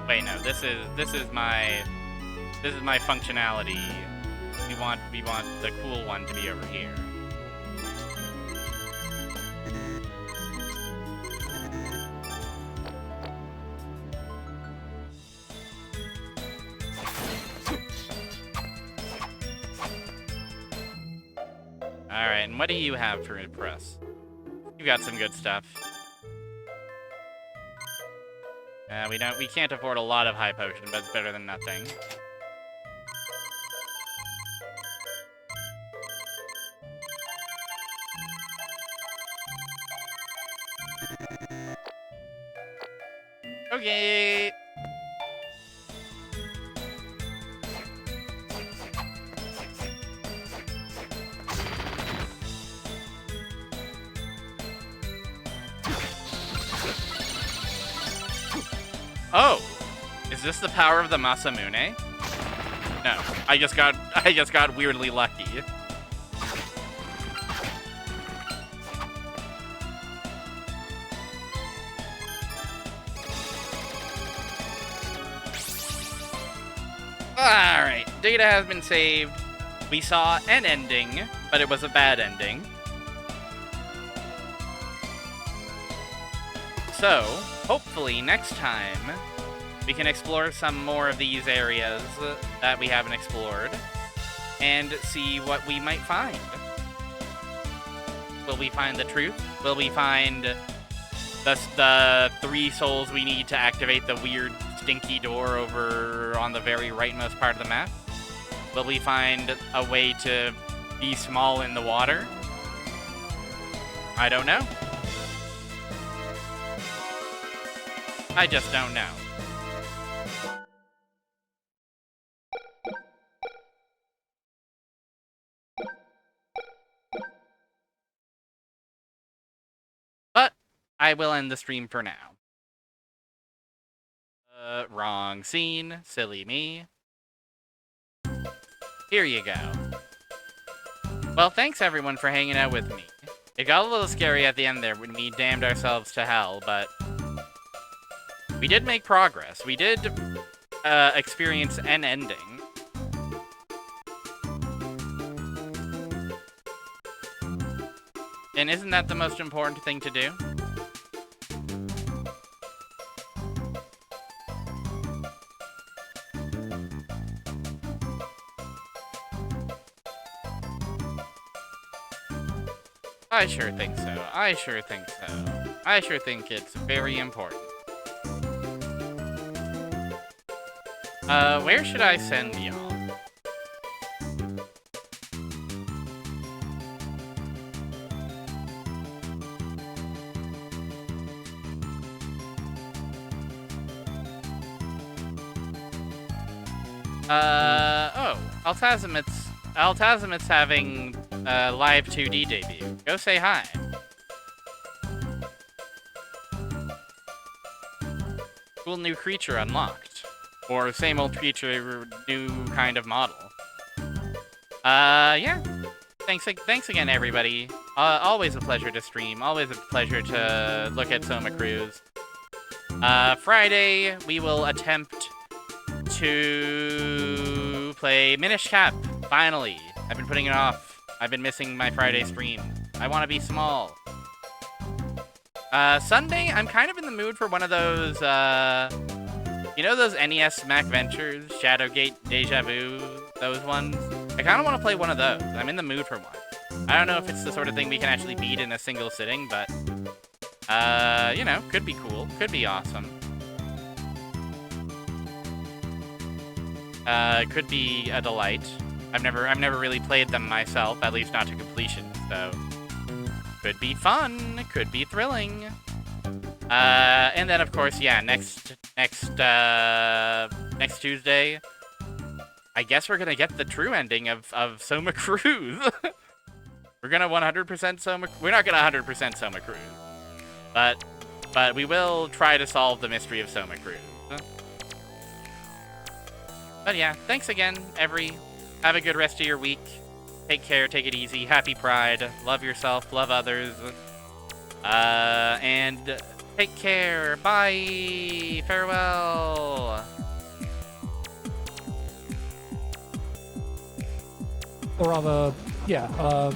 Wait, no, this is my functionality. We want the cool one to be over here. All right, and what do you have for press? You got some good stuff. We can't afford a lot of high potion, but it's better than nothing. Okay. Oh, is this the power of the Masamune? No, I just got weirdly lucky. Alright, data has been saved. We saw an ending, but it was a bad ending. So, hopefully next time, we can explore some more of these areas that we haven't explored, and see what we might find. Will we find the truth? Will we find the 3 souls we need to activate the weird stinky door over on the very rightmost part of the map? Will we find a way to be small in the water? I don't know. I just don't know. But I will end the stream for now. Wrong scene. Silly me. Here you go. Well, thanks everyone for hanging out with me. It got a little scary at the end there when we damned ourselves to hell, but we did make progress. We did experience an ending. And isn't that the most important thing to do? I sure think so. I sure think so. I sure think it's very important. Where should I send y'all? Oh, Altazimit's having a live 2D debut. Go say hi. Cool new creature unlocked. Or same old creature, new kind of model. Yeah. Thanks again, everybody. Always a pleasure to stream. Always a pleasure to look at Soma Cruz. Friday, we will attempt to play Minish Cap. Finally. I've been putting it off. I've been missing my Friday stream. I want to be small. Sunday, I'm kind of in the mood for one of those, you know those NES Mac Ventures, Shadowgate, Deja Vu, those ones? I kind of want to play one of those. I'm in the mood for one. I don't know if it's the sort of thing we can actually beat in a single sitting, but, you know, could be cool. Could be awesome. Could be a delight. I've never really played them myself, at least not to completion, so could be fun, could be thrilling. And then of course, yeah, next Tuesday, I guess we're gonna get the true ending of Soma Cruz. We're gonna 100% Soma. We're not gonna 100% Soma Cruz, but we will try to solve the mystery of Soma Cruz. But yeah, thanks again, have a good rest of your week. Take care, take it easy, happy Pride, love yourself, love others, and take care, bye, farewell. Or yeah,